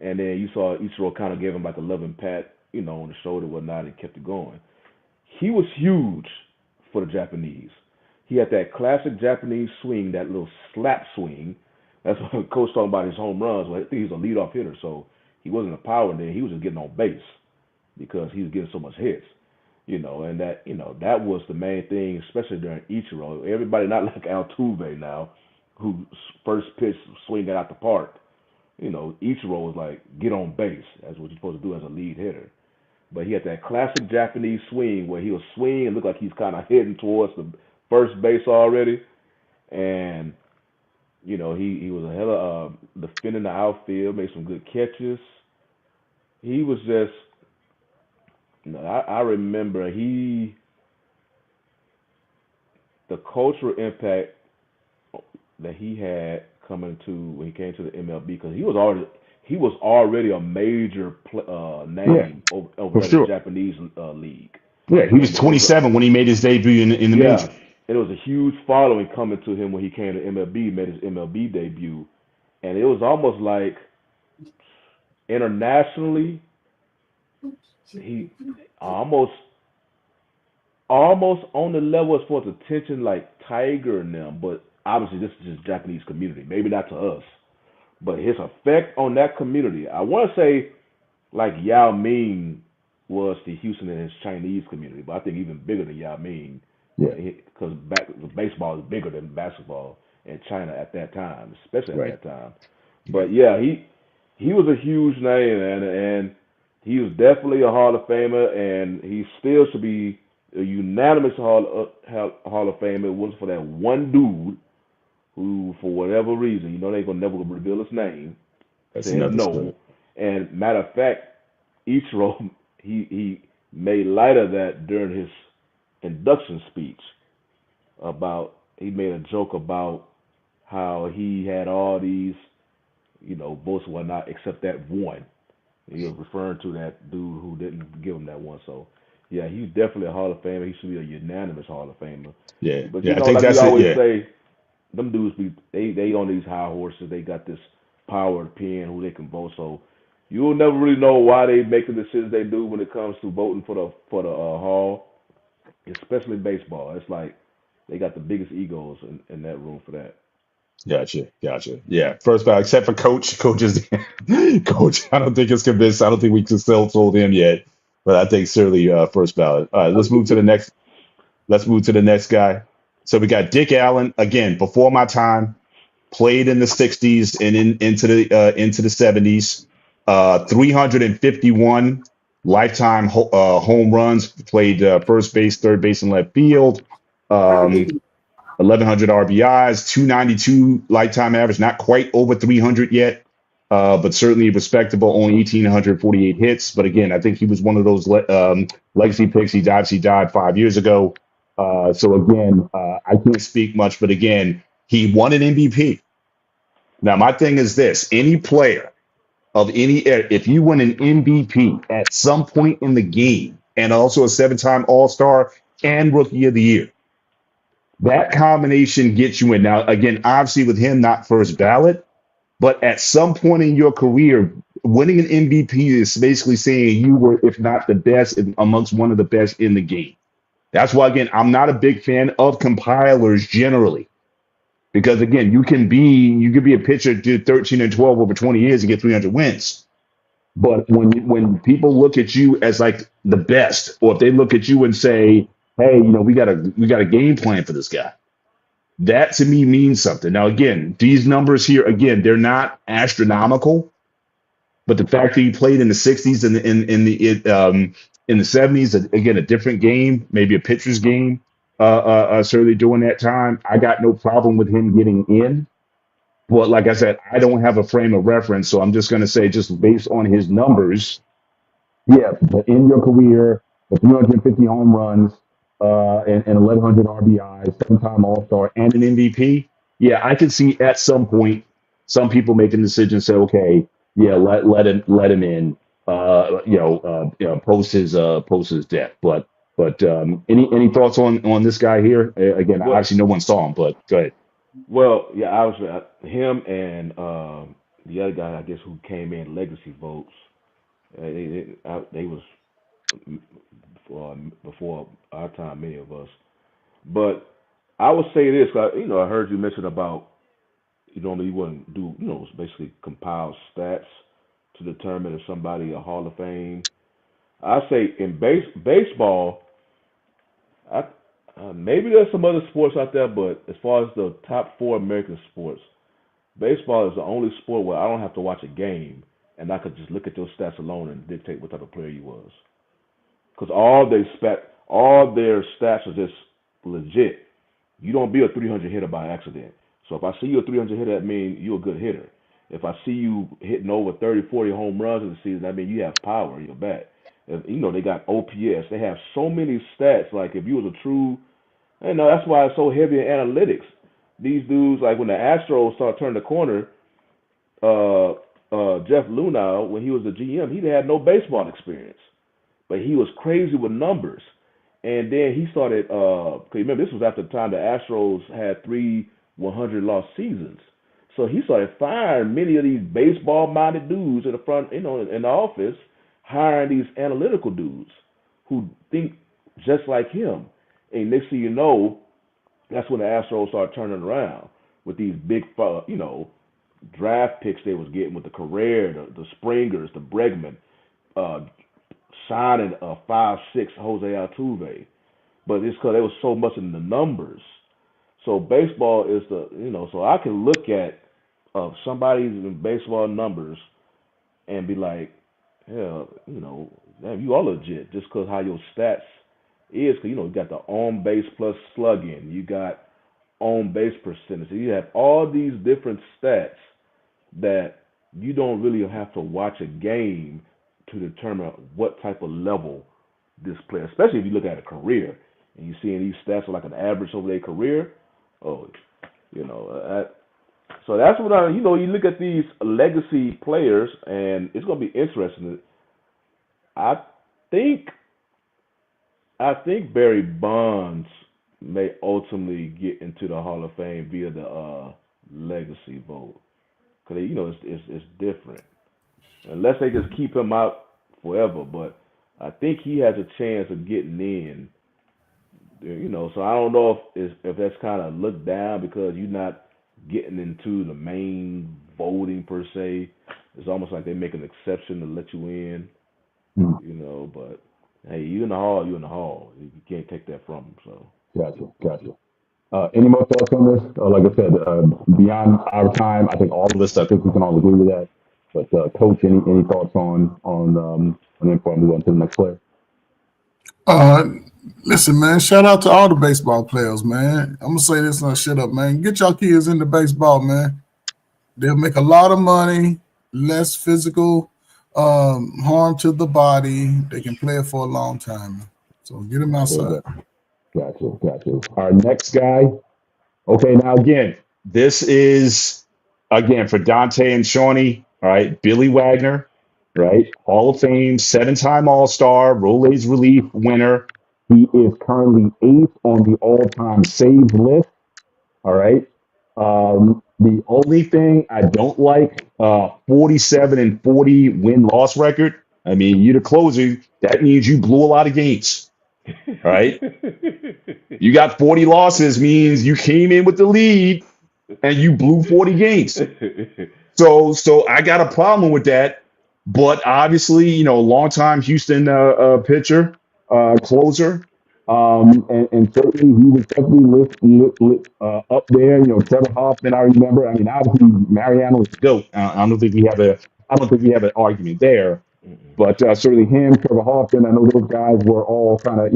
and then you saw Ichiro kind of gave him like a loving pat, on the shoulder, and whatnot, and kept it going. He was huge for the Japanese. He had that classic Japanese swing, that little slap swing. That's what the coach talking about his home runs. Well, I think he's a leadoff hitter, so he wasn't a power man. He was just getting on base because he was getting so much hits. And that was the main thing, especially during Ichiro. Everybody not like Altuve now, who first pitch swing it out the park. You know, Ichiro was like, get on base. That's what you're supposed to do as a lead hitter. But he had that classic Japanese swing where he'll swing and look like he's kind of heading towards the first base already. And, you know, he was a hell of defending the outfield, made some good catches. He was just, you know, I remember the cultural impact that he had coming to when he came to the MLB, because he was already a major Yeah, name over for there in the sure. Japanese league, Yeah, he was and it was 27 when he made his debut in the yeah, major. and it was a huge following coming to him when he came to MLB, made his MLB debut, and it was almost like internationally he almost on the level as far as attention like Tiger and them, but obviously this is just Japanese community, maybe not to us, but his effect on that community, I want to say like Yao Ming was to Houston and his Chinese community, but I think even bigger than Yao Ming, Yeah, because baseball is bigger than basketball in China at that time, especially at right, that time. right. But yeah, he was a huge name, and he was definitely a Hall of Famer, and he still should be a unanimous Hall of Famer. It wasn't for that one dude who, for whatever reason, you know they gonna never reveal his name, That's said another story. no. And matter of fact, Ichiro he made light of that during his induction speech. About he made a joke about how he had all these, you know, votes and whatnot except that one. He was referring to that dude who didn't give him that one. So yeah, he's definitely a Hall of Famer. He should be a unanimous Hall of Famer. Yeah, But you yeah, I know, think like we that's it. always Yeah, say, them dudes they on these high horses. They got this power of the pen who they can vote. So you'll never really know why they make the decisions they do when it comes to voting for the Hall, especially baseball. It's like they got the biggest egos in that room for that. gotcha, gotcha. Yeah, first ballot, except for Coach is Coach. I don't think it's convinced. I don't think we can still told him yet, but I think certainly first ballot. All right, let's move to the next. Let's move to the next guy. So we got Dick Allen again, before my time. Played in the 60s and into the 70s. 351 lifetime home runs. Played first base, third base, and left field. 1,100 RBIs, 292 lifetime average. Not quite over 300 yet, but certainly respectable. Only 1,848 hits. But again, I think he was one of those legacy picks. He died 5 years ago. So again, I can't speak much, but again, he won an MVP. Now, my thing is this: any player of any era, if you win an MVP at some point in the game, and also a seven-time All-Star and Rookie of the Year, that combination gets you in. Now, again, obviously with him, not first ballot, but at some point in your career, winning an MVP is basically saying you were, if not the best, amongst one of the best in the game. That's why, again, I'm not a big fan of compilers generally. Because again, you could be a pitcher, do 13 and 12 over 20 years and get 300 wins. But when people look at you as like the best, or if they look at you and say, "Hey, we got a game plan for this guy," that to me means something. Now, again, these numbers here, again, they're not astronomical, but the fact that he played in the 60s and in the 70s, again, a different game, maybe a pitcher's game, certainly during that time, I got no problem with him getting in. But like I said, I don't have a frame of reference, so I'm just going to say, just based on his numbers, yeah, but in your career, the 350 home runs, and 1,100 RBIs, seven-time All-Star, and an MVP. Yeah, I can see at some point some people making decisions say, okay, yeah, let him in, post his death. But any thoughts on this guy here? Again, Well, obviously no one saw him, but go ahead. yeah, obviously him and the other guy, I guess, who came in legacy votes. They was before our time, many of us. But I would say this, I heard you mention about you normally wouldn't do, basically compile stats to determine if somebody a Hall of Fame. I say in baseball, I Maybe there's some other sports out there, but as far as the top four American sports, baseball is the only sport where I don't have to watch a game and I could just look at your stats alone and dictate what type of player you was. Because all their stats are just legit. You don't be a 300 hitter by accident. So if I see you a 300 hitter, that means you're a good hitter. If I see you hitting over 30, 40 home runs in the season, that means you have power in your bat. They got OPS. They have so many stats. Like if you was a true, that's why it's so heavy in analytics. These dudes, like when the Astros start turning the corner, Jeff Lunau, when he was the GM, he had no baseball experience, but he was crazy with numbers. And then he started. Cause remember, this was after the time the Astros had 3 100-loss seasons. So he started firing many of these baseball-minded dudes in the front, in the office, hiring these analytical dudes who think just like him. And next thing you know, that's when the Astros started turning around with these big, draft picks they was getting with the Carrera, the Springers, the Bregman, signing a 5'6" Jose Altuve. But it's because there was so much in the numbers. So baseball is so I can look at somebody's baseball numbers and be like, hell, damn, you are legit just because how your stats is. Because, you got the on base plus slugging, you got on base percentage. You have all these different stats that you don't really have to watch a game to determine what type of level this player, especially if you look at a career and you're seeing these stats are like an average over their career. So that's what you look at these legacy players, and it's going to be interesting. I think Barry Bonds may ultimately get into the Hall of Fame via the legacy vote, because it's different. Unless they just keep him out forever, but I think he has a chance of getting in. So I don't know if that's kind of looked down because you're not getting into the main voting per se. It's almost like they make an exception to let you in, But hey, you in the hall, you in the hall. You can't take that from them. So Gotcha. Any more thoughts on this? Like I said, beyond our time, I think all of this, I think we can all agree with that. But Coach, any thoughts on info and move on to the next player? Listen, man, shout out to all the baseball players, man. I'm gonna say this and I'll shut up, man. Get y'all kids into baseball, man. They'll make a lot of money, less physical harm to the body. They can play it for a long time. So get them outside. Gotcha. Our next guy. Okay, now again, this is for Dante and Shawnee. All right, Billy Wagner, right? Hall of Fame, 7-time All-Star, Rolaids relief winner. He is currently 8th on the all-time saves list. All right. The only thing I don't like, 47-40 win-loss record. I mean, you're the closer. That means you blew a lot of games. All right. You got 40 losses means you came in with the lead and you blew 40 games. So I got a problem with that. But obviously, longtime Houston pitcher, closer. And certainly he was definitely up there. Trevor Hoffman, I remember. I mean, obviously Mariano is the GOAT. I don't think we have an argument there. But certainly him, Trevor Hoffman, I know those guys were all kind of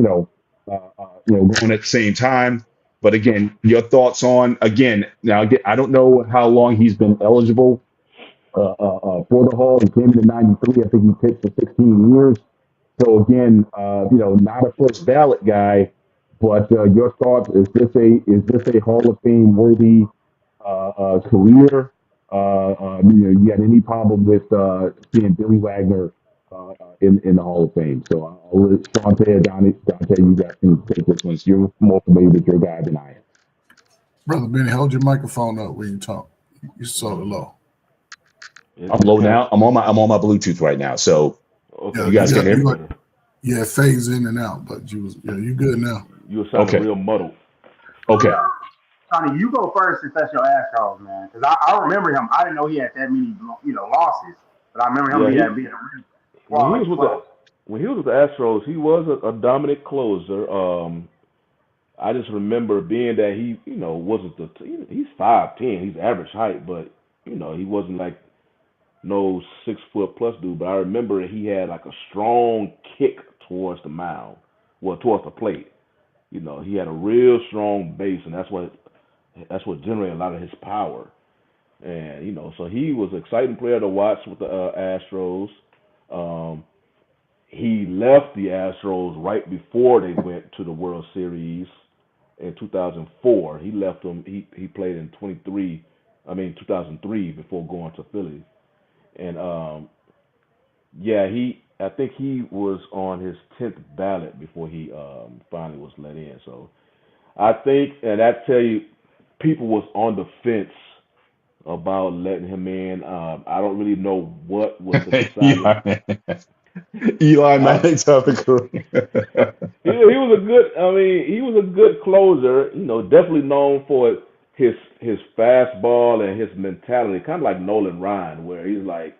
going at the same time. But again, your thoughts on now I don't know how long he's been eligible for the Hall. He came in '93. I think he pitched for 16 years. So again, not a first ballot guy, but your thoughts, is this a Hall of Fame worthy career? You got any problem with seeing Billy Wagner in the Hall of Fame? So I'll let Dante or Dante, you guys can take this one. You're more familiar with your guy than I am. Brother Benny, hold your microphone up when you talk. You're sort of low. I'm low now. I'm on my Bluetooth right now, so you guys can hear me. Yeah, it fades in and out, but you good now. You were sounding real muddled. Okay. Tony, you go first since that's your Astros, man. Because I remember him. I didn't know he had that many, losses. But I remember him being a when he was with the Astros, he was a dominant closer. I just remember being that he, wasn't he's 5'10", he's average height, but he wasn't like no 6 foot plus dude. But I remember he had like a strong kick towards the mound, well, towards the plate. He had a real strong base, and that's what generated a lot of his power. And so he was an exciting player to watch with the Astros. He left the Astros right before they went to the World Series in 2004. He left them. He played in 2003 before going to Philly. And I think he was on his 10th ballot before he finally was let in. So I think, and I tell you, people was on the fence about letting him in. I don't really know what was the deciding. Eli Manning type of career. He was a good. I mean, he was a good closer. Definitely known for his fastball and his mentality, kind of like Nolan Ryan, where he's like.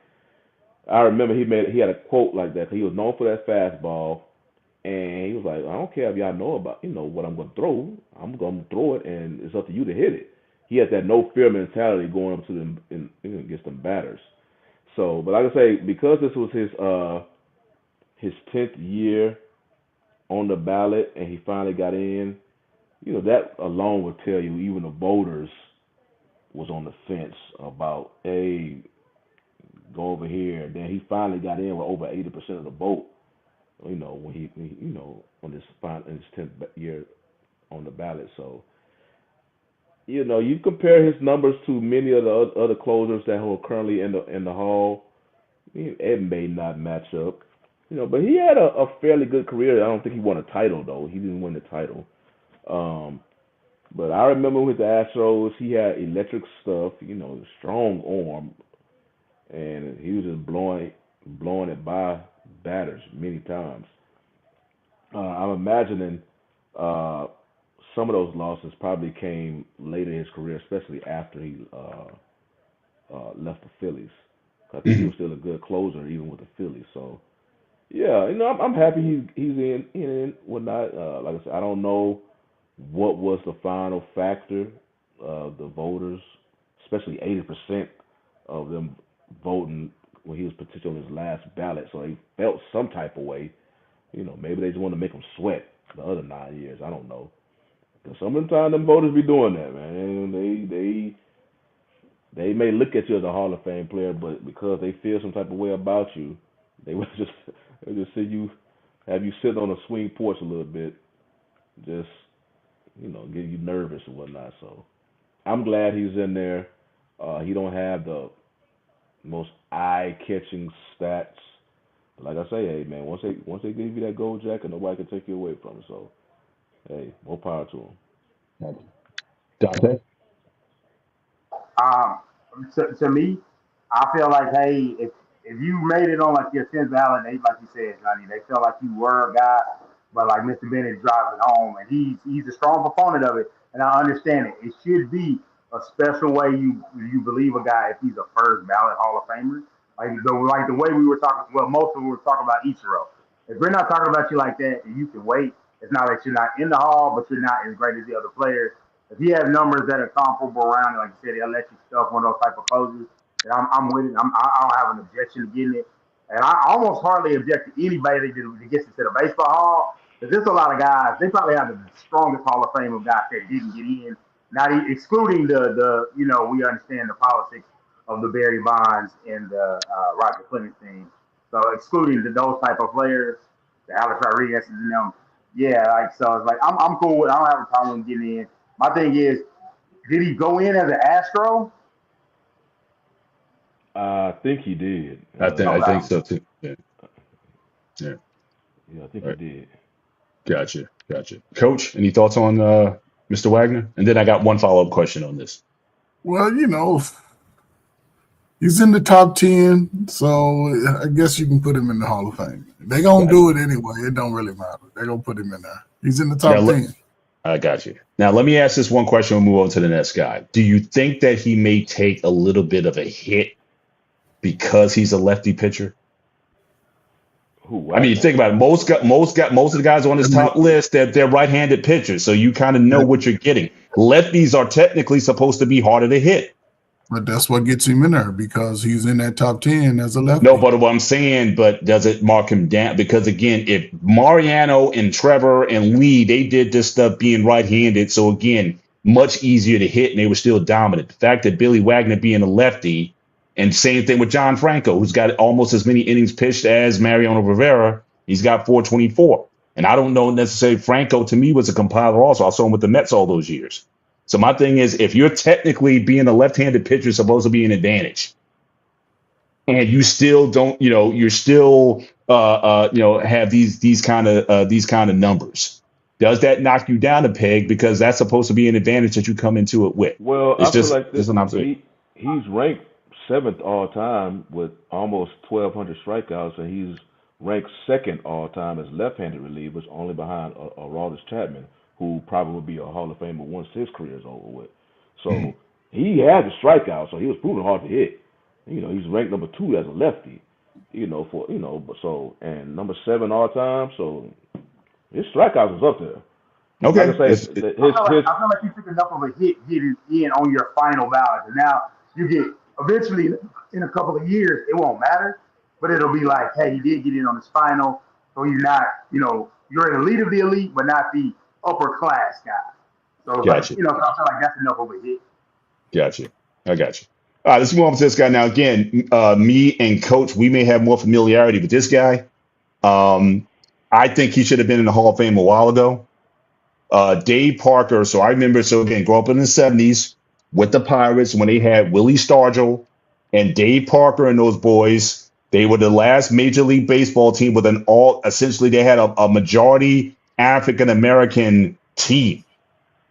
I remember he had a quote like that. He was known for that fastball, and he was like, I don't care if y'all know about what I'm gonna throw. I'm gonna throw it, and it's up to you to hit it. He had that no fear mentality going up to them against them batters. So, but like I say, because this was his 10th year on the ballot, and he finally got in, that alone would tell you even the voters was on the fence about, hey, go over here. Then he finally got in with over 80% of the vote. When he on his 10th year on the ballot. So, you compare his numbers to many of the other closers that are currently in the hall. It may not match up, but he had a fairly good career. I don't think he won a title though. He didn't win the title. But I remember with the Astros, he had electric stuff. Strong arm, and he was just blowing it by batters many times. I'm imagining some of those losses probably came later in his career, especially after he left the Phillies. I think he was still a good closer even with the Phillies. So yeah, I'm happy he's in whatnot. Like I said, I don't know what was the final factor of the voters, especially 80% of them voting when he was petitioning on his last ballot. So he felt some type of way. Maybe they just want to make him sweat the other 9 years. I don't know. Because some of the time them voters be doing that, man. They may look at you as a Hall of Fame player, but because they feel some type of way about you, they will just have you sit on a swing porch a little bit, just get you nervous and whatnot. So I'm glad he's in there. He don't have the most eye-catching stats. Like I say, hey man, once they give you that gold jacket, nobody can take you away from it. So, hey, more power to him. Dante? To me, I feel like, hey, if you made it on like your 10th ballot, like you said, Johnny, they felt like you were a guy, but like Mr. Bennett drives it home, and he's a strong proponent of it, and I understand it. It should be a special way you believe a guy if he's a first ballot Hall of Famer. Like the way we were talking, well, most of them were talking about Ichiro. If we're not talking about you like that, and you can wait, it's not that you're not in the Hall, but you're not as great as the other players. If he has numbers that are comparable around, like you said, electric stuff, one of those type of closers, then I'm with it. I don't have an objection to getting it. And I almost hardly object to anybody that gets into the baseball hall. Because there's a lot of guys, they probably have the strongest Hall of Fame of guys that didn't get in. Not excluding the we understand the politics of the Barry Bonds and the Roger Clemens team. So excluding those type of players, the Alex Rodriguez and them, so it's like I'm cool with it. I don't have a problem getting in. My thing is, did he go in as an Astro? I think he did. I think so too. Yeah. I think Right. he did. Gotcha. Coach, any thoughts on Mr. Wagner? And then I got one follow-up question on this. Well, he's in the top 10, so I guess you can put him in the Hall of Fame. They're going to do it anyway. It don't really matter. They're going to put him in there. He's in the top 10. I got you. Now, let me ask this one question. We'll move on to the next guy. Do you think that he may take a little bit of a hit because he's a lefty pitcher? Who? I mean, think about it. Most of the guys on this top list, they're right-handed pitchers, so you kind of know what you're getting. Lefties are technically supposed to be harder to hit. But that's what gets him in there because he's in that top 10 as a lefty. No, but what I'm saying, but does it mark him down? Because again, if Mariano and Trevor and Lee, they did this stuff being right-handed, so again, much easier to hit, and they were still dominant. The fact that Billy Wagner being a lefty, and same thing with John Franco, who's got almost as many innings pitched as Mariano Rivera, he's got 424. And I don't know necessarily, Franco to me was a compiler also. I saw him with the Mets all those years. So my thing is, if you're technically being a left-handed pitcher, supposed to be an advantage, and you still don't, you're still, have these kind of numbers, does that knock you down a peg? Because that's supposed to be an advantage that you come into it with. Well, It's I feel just like an observation. he's ranked 7th all time with almost 1,200 strikeouts, and he's ranked 2nd all time as left-handed relievers, only behind Aroldis Chapman, who probably would be a Hall of Famer once his career is over with. So he had the strikeout, so he was proven hard to hit. He's ranked number 2 as a lefty. And number 7 all time. So his strikeouts is up there. Okay. Like I say, I feel like you took enough of a hit getting in on your final ballot, and now you get eventually in a couple of years it won't matter, but it'll be like, hey, he did get in on his final, so you're not, you're an elite of the elite, but not the upper class guy. So Gotcha. I feel like that's enough of a hit. Gotcha. I got you. All right, let's move on to this guy now. Again, me and Coach, we may have more familiarity with this guy. I think he should have been in the Hall of Fame a while ago. Dave Parker. So I remember, again, grew up in the 70s with the Pirates when they had Willie Stargell and Dave Parker and those boys. They were the last Major League Baseball team with essentially they had a majority African-American team.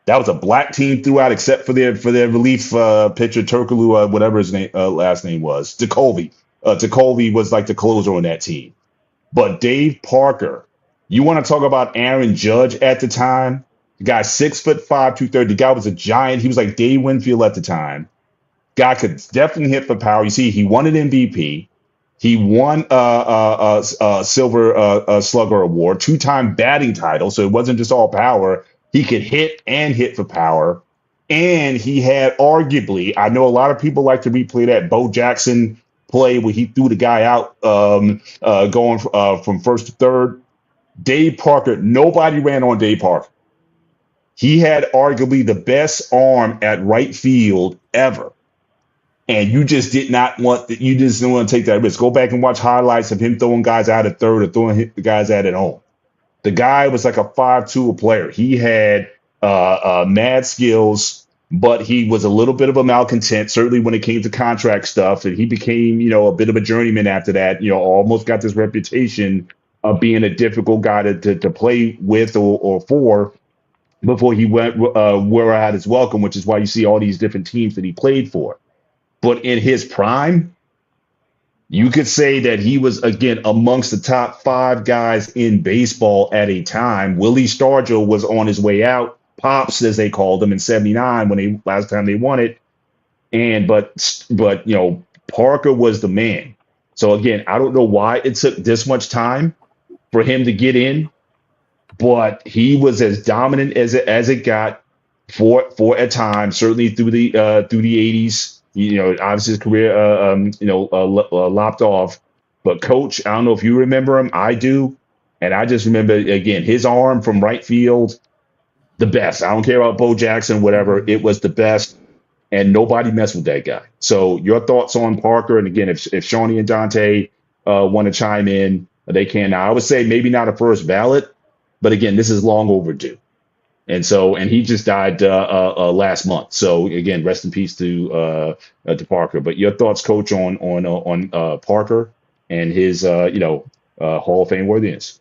That was a black team throughout, except for their relief pitcher, Turkoglu, whatever his last name was, DeColvey. DeColvey was like the closer on that team. But Dave Parker, you want to talk about Aaron Judge at the time? The guy 6'5", 230. The guy was a giant. He was like Dave Winfield at the time. Guy could definitely hit for power. You see, he won an MVP. He won a Silver Slugger Award, 2-time batting title. So it wasn't just all power. He could hit and hit for power. And he had arguably, I know a lot of people like to replay that Bo Jackson play where he threw the guy out going from first to third. Dave Parker, nobody ran on Dave Parker. He had arguably the best arm at right field ever. And you just didn't want to take that risk. Go back and watch highlights of him throwing guys out at third or throwing the guys out at home. The guy was like a 5'2" player. He had mad skills, but he was a little bit of a malcontent, certainly when it came to contract stuff. And he became, a bit of a journeyman after that, almost got this reputation of being a difficult guy to play with or for before he went where I had his welcome, which is why you see all these different teams that he played for. But in his prime, you could say that he was, again, amongst the top 5 guys in baseball at a time. Willie Stargell was on his way out, Pops, as they called him, in '79 when last time they won it. But Parker was the man. So again, I don't know why it took this much time for him to get in, but he was as dominant as it got for a time, certainly through the 80s. Obviously his career, lopped off. But Coach, I don't know if you remember him. I do. And I just remember, again, his arm from right field, the best. I don't care about Bo Jackson, whatever. It was the best. And nobody messed with that guy. So your thoughts on Parker? And again, if Shawnee and Dante want to chime in, they can now. I would say maybe not a first ballot, but again, this is long overdue. And he just died last month. So again, rest in peace to Parker. But your thoughts, Coach, on Parker and his Hall of Fame worthiness?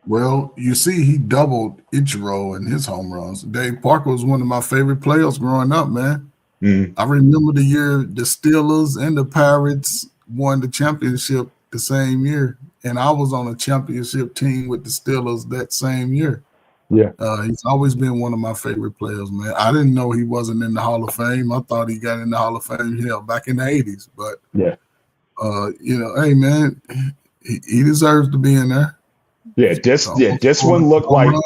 Well, you see, he doubled Ichiro in his home runs. Dave Parker was one of my favorite players growing up, man. Mm. I remember the year the Steelers and the Pirates won the championship the same year, and I was on a championship team with the Steelers that same year. Yeah. He's always been one of my favorite players, man. I didn't know he wasn't in the Hall of Fame. I thought he got in the Hall of Fame back in the 80s. But, yeah, hey, man, He deserves to be in there. Yeah, this one looked Home like run.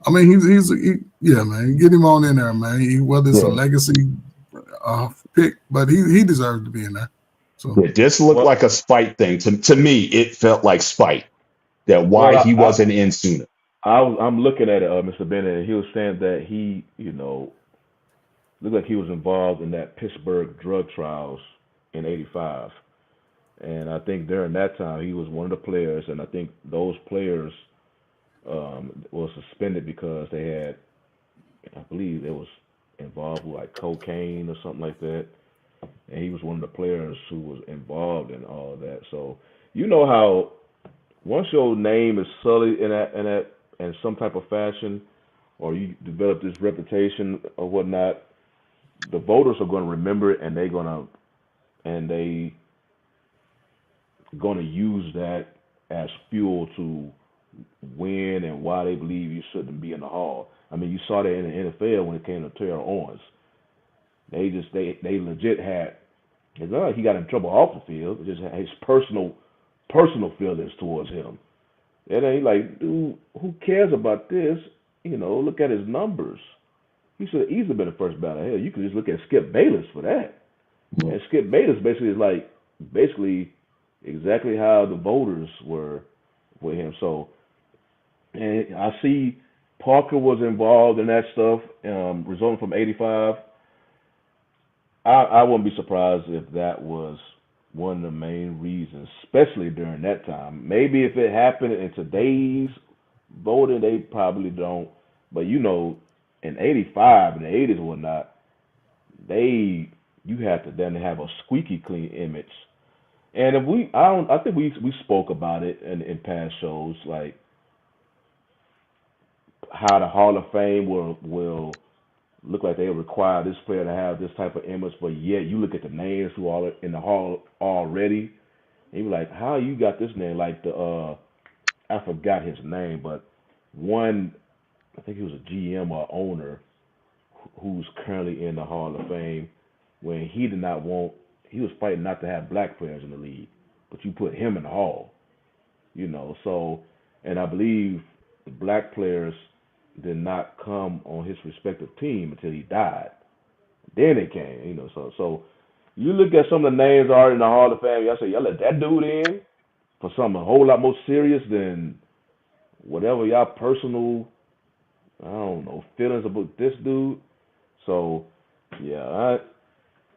I mean, yeah, man. Get him on in there, man. Whether it's a yeah, legacy pick, but he deserves to be in there. So yeah, this looked Well, like a spite thing. To me, it felt like spite that why well, he wasn't in sooner. I'm looking at it, Mr. Bennett, and he was saying that he, looked like he was involved in that Pittsburgh drug trials in '85, and I think during that time he was one of the players, and I think those players were suspended because they had, I believe, they was involved with like cocaine or something like that, and he was one of the players who was involved in all of that. So you know how once your name is sullied in some type of fashion, or you develop this reputation or whatnot, the voters are going to remember it, and they going to use that as fuel to win and why they believe you shouldn't be in the hall. I mean, you saw that in the NFL when it came to Terrell Owens. They legit had. It's not like he got in trouble off the field. It just had his personal feelings towards him. And then he like, dude, who cares about this? Look at his numbers. He should have easily been the first ballot. Hell, you could just look at Skip Bayless for that. And Skip Bayless basically is like basically exactly how the voters were with him. So, and I see Parker was involved in that stuff, resulting from '85. I wouldn't be surprised if that was one of the main reasons, especially during that time. Maybe if it happened in today's voting, they probably don't. But in '85 and the '80s and whatnot, you had to then have a squeaky clean image. And if I think we spoke about it in past shows, like how the Hall of Fame will look like they require this player to have this type of image, but yet you look at the names who are in the Hall already, and you're like, how you got this name? Like I forgot his name, but one, I think he was a GM or owner who's currently in the Hall of Fame, when he did not want, he was fighting not to have black players in the league, but you put him in the Hall, So, and I believe the black players did not come on his respective team until he died. Then it came, So you look at some of the names are in the Hall of Fame. Y'all say y'all let that dude in for something a whole lot more serious than whatever y'all personal, I don't know, feelings about this dude. So yeah,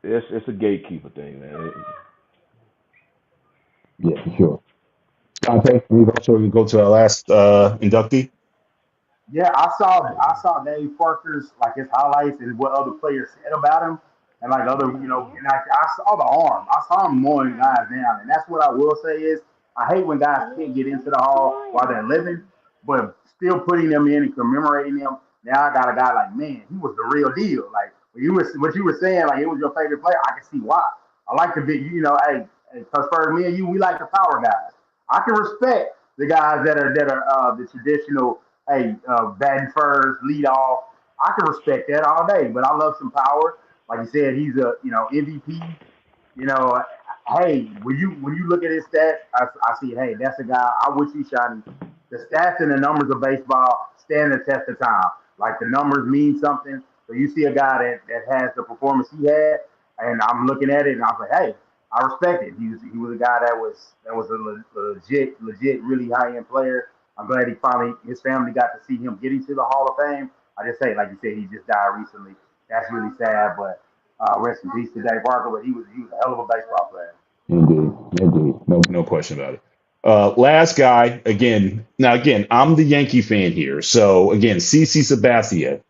it's a gatekeeper thing, man. Yeah, for sure. Dante, we also go to our last inductee. Yeah, I saw Dave Parker's like his highlights and what other players said about him, and like other and I saw the arm. I saw him mowing guys down, and that's what I will say is I hate when guys can't get into the hall while they're living, but still putting them in and commemorating them. Now I got a guy like, man, he was the real deal. Like what you were saying, like it was your favorite player. I can see why. I like the big, hey, because for me and you, we like the power guys. I can respect the guys that are the traditional, hey, batting first, lead off. I can respect that all day, but I love some power. Like you said, he's a MVP. You know, hey, when you look at his stats, I see, hey, that's a guy. I wish he shiny. The stats and the numbers of baseball stand the test of time. Like the numbers mean something. So you see a guy that has the performance he had, and I'm looking at it, and I was like, hey, I respect it. He was a guy that was a legit, really high end player. I'm glad his family got to see him getting to the Hall of Fame. I just say, like you said, he just died recently. That's really sad, but rest in peace to Dave Parker. But he was a hell of a baseball player. Indeed. No question about it. Last guy, again, I'm the Yankee fan here. So again, CC Sabathia.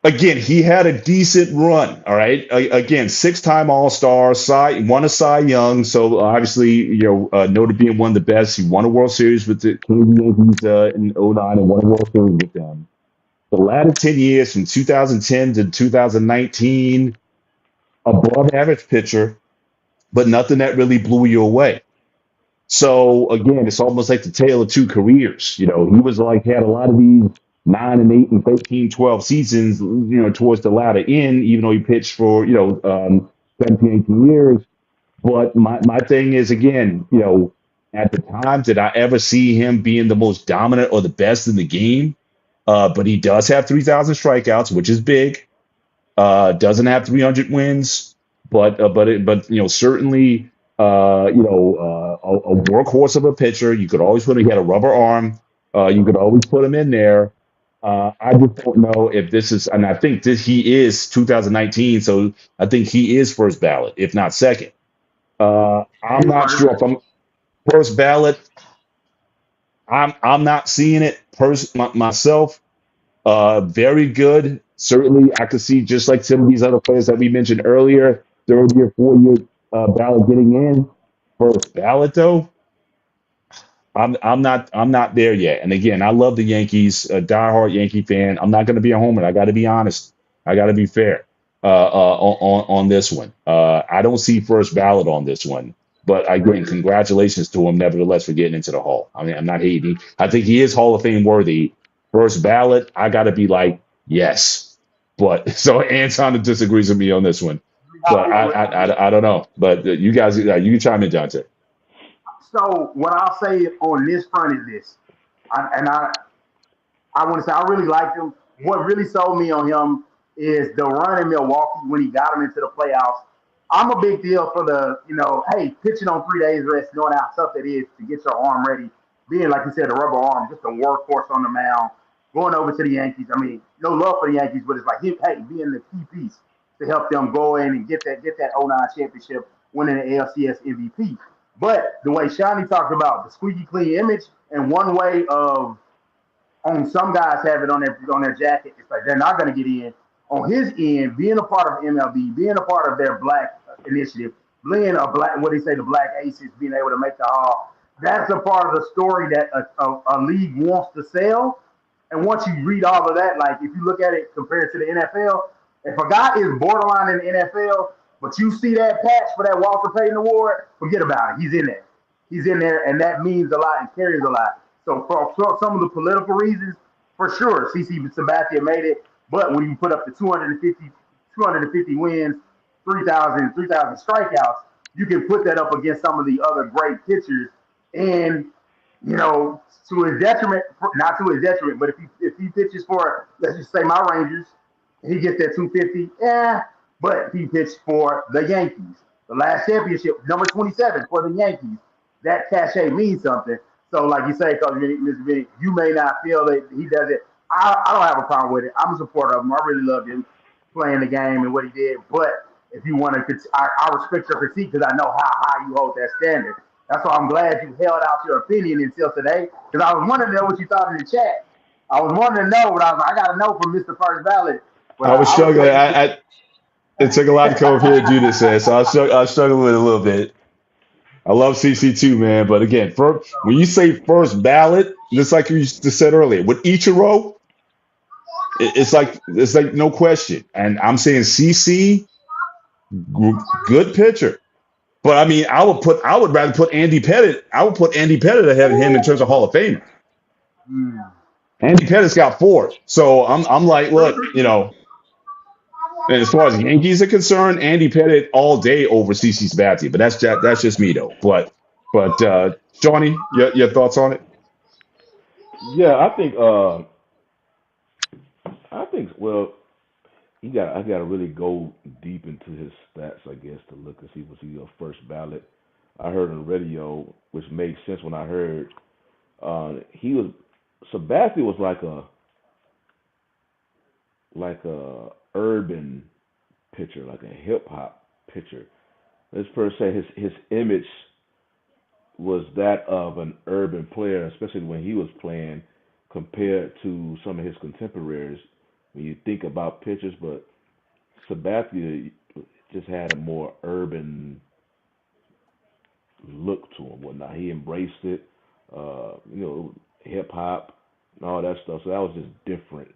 Again, he had a decent run. All right. Again, 6-time All-Star, won a Cy Young. So obviously, noted being one of the best. He won a World Series with the Cleveland Yankees in '09 and won a World Series with them. The latter 10 years, from 2010 to 2019, above average pitcher, but nothing that really blew you away. So again, it's almost like the tale of two careers. He was like, had a lot of these 9 and 8 and 13, 12 seasons, towards the latter end, even though he pitched for, 17, 18 years. But my thing is again, at the time, did I ever see him being the most dominant or the best in the game? But he does have 3,000 strikeouts, which is big. Doesn't have 300 wins, but certainly a workhorse of a pitcher. You could always put him. He had a rubber arm. You could always put him in there. I just don't know if this is, and I think this he is 2019, so I think he is first ballot, if not second. I'm He's not first. sure if I'm first ballot. I'm not seeing it myself. Very good. Certainly, I could see just like some of these other players that we mentioned earlier, 3rd-year, 4-year ballot getting in. First ballot though, I'm not there yet. And again, I love the Yankees, a diehard Yankee fan. I'm not going to be a homer. I got to be honest. I got to be fair on this one. I don't see first ballot on this one. But again, congratulations to him, nevertheless, for getting into the Hall. I mean, I'm not hating. I think he is Hall of Fame worthy. First ballot, I got to be like, yes. But so Anton disagrees with me on this one. But I don't know. But you guys, you can chime in, Dante. So what I'll say on this front is this, I want to say I really liked him. What really sold me on him is the run in Milwaukee when he got him into the playoffs. I'm a big deal for hey, pitching on 3 days rest, knowing how tough it is to get your arm ready. Being, like you said, the rubber arm, just a workhorse on the mound, going over to the Yankees. I mean, no love for the Yankees, but it's like, hey, being the key piece to help them go in and get that '09 championship, winning the ALCS MVP. But the way Shani talked about the squeaky clean image, and one way of on some guys have it on their jacket. It's like they're not going to get in. On his end, being a part of MLB, being a part of their black initiative, being a black, what they say, the black aces, being able to make the hall. That's a part of the story that a league wants to sell. And once you read all of that, like if you look at it compared to the NFL, if a guy is borderline in the NFL, but you see that patch for that Walter Payton Award, forget about it. He's in there. He's in there, and that means a lot and carries a lot. So for some of the political reasons, for sure, CC Sabathia made it. But when you put up the 250 wins, 3,000 strikeouts, you can put that up against some of the other great pitchers. And to his detriment, not to his detriment, but if he pitches for, let's just say, my Rangers, he gets that 250. Yeah, but he pitched for the Yankees, the last championship, number 27 for the Yankees. That cachet means something. So, like you say, Coach Mr. Vinny, you may not feel that he does it. I don't have a problem with it. I'm a supporter of him. I really loved him playing the game and what he did. But if you want to, I respect your critique because I know how high you hold that standard. That's why I'm glad you held out your opinion until today because I was wanting to know what you thought in the chat. I was wanting to know, but I was like, I got to know from Mr. First Ballot. But I was I was struggling. waiting. It took a lot to come up here and do this, man. So I struggled with it a little bit. I love CC2, man. But again, when you say first ballot, just like you just said earlier, with Ichiro, it's like no question. And I'm saying CC, good pitcher. But I mean, I would rather put Andy Pettit. I would put Andy Pettit ahead of him in terms of Hall of Fame. Andy Pettit's got 4. So I'm like, look, and as far as the Yankees are concerned, Andy Pettit all day over CC Sabathia. But that's just me though. But Johnny, your thoughts on it? Yeah, I think well, I got to really go deep into his stats, I guess, to look and see was he a first ballot. I heard on the radio, which made sense when I heard he was Sabathia was like a urban pitcher, like a hip hop pitcher. Let's first say his image was that of an urban player, especially when he was playing, compared to some of his contemporaries. When you think about pitchers, but Sabathia just had a more urban look to him, whatnot. He embraced it, hip hop and all that stuff. So that was just different.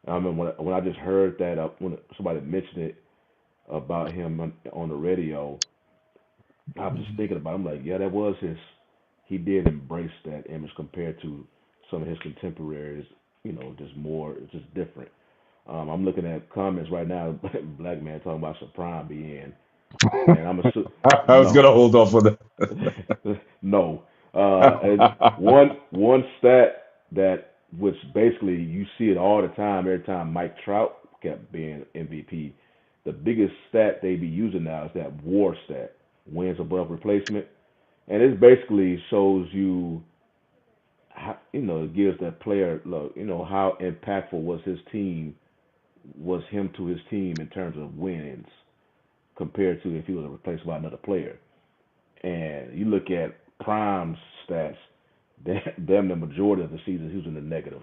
I remember when I just heard that when somebody mentioned it about him on the radio, I was just thinking about it. I'm like, yeah, that was his. He did embrace that image compared to some of his contemporaries. Just different. I'm looking at comments right now. Black man talking about Prime being and I'm a I was no. gonna hold off on No. And that. one stat that which basically you see it all the time. Every time Mike Trout kept being MVP, the biggest stat they be using now is that WAR stat, wins above replacement, and it basically shows you, how, it gives that player, look, how impactful was him to his team in terms of wins compared to if he was replaced by another player. And you look at Prime's stats, them the majority of the season he was in the negative.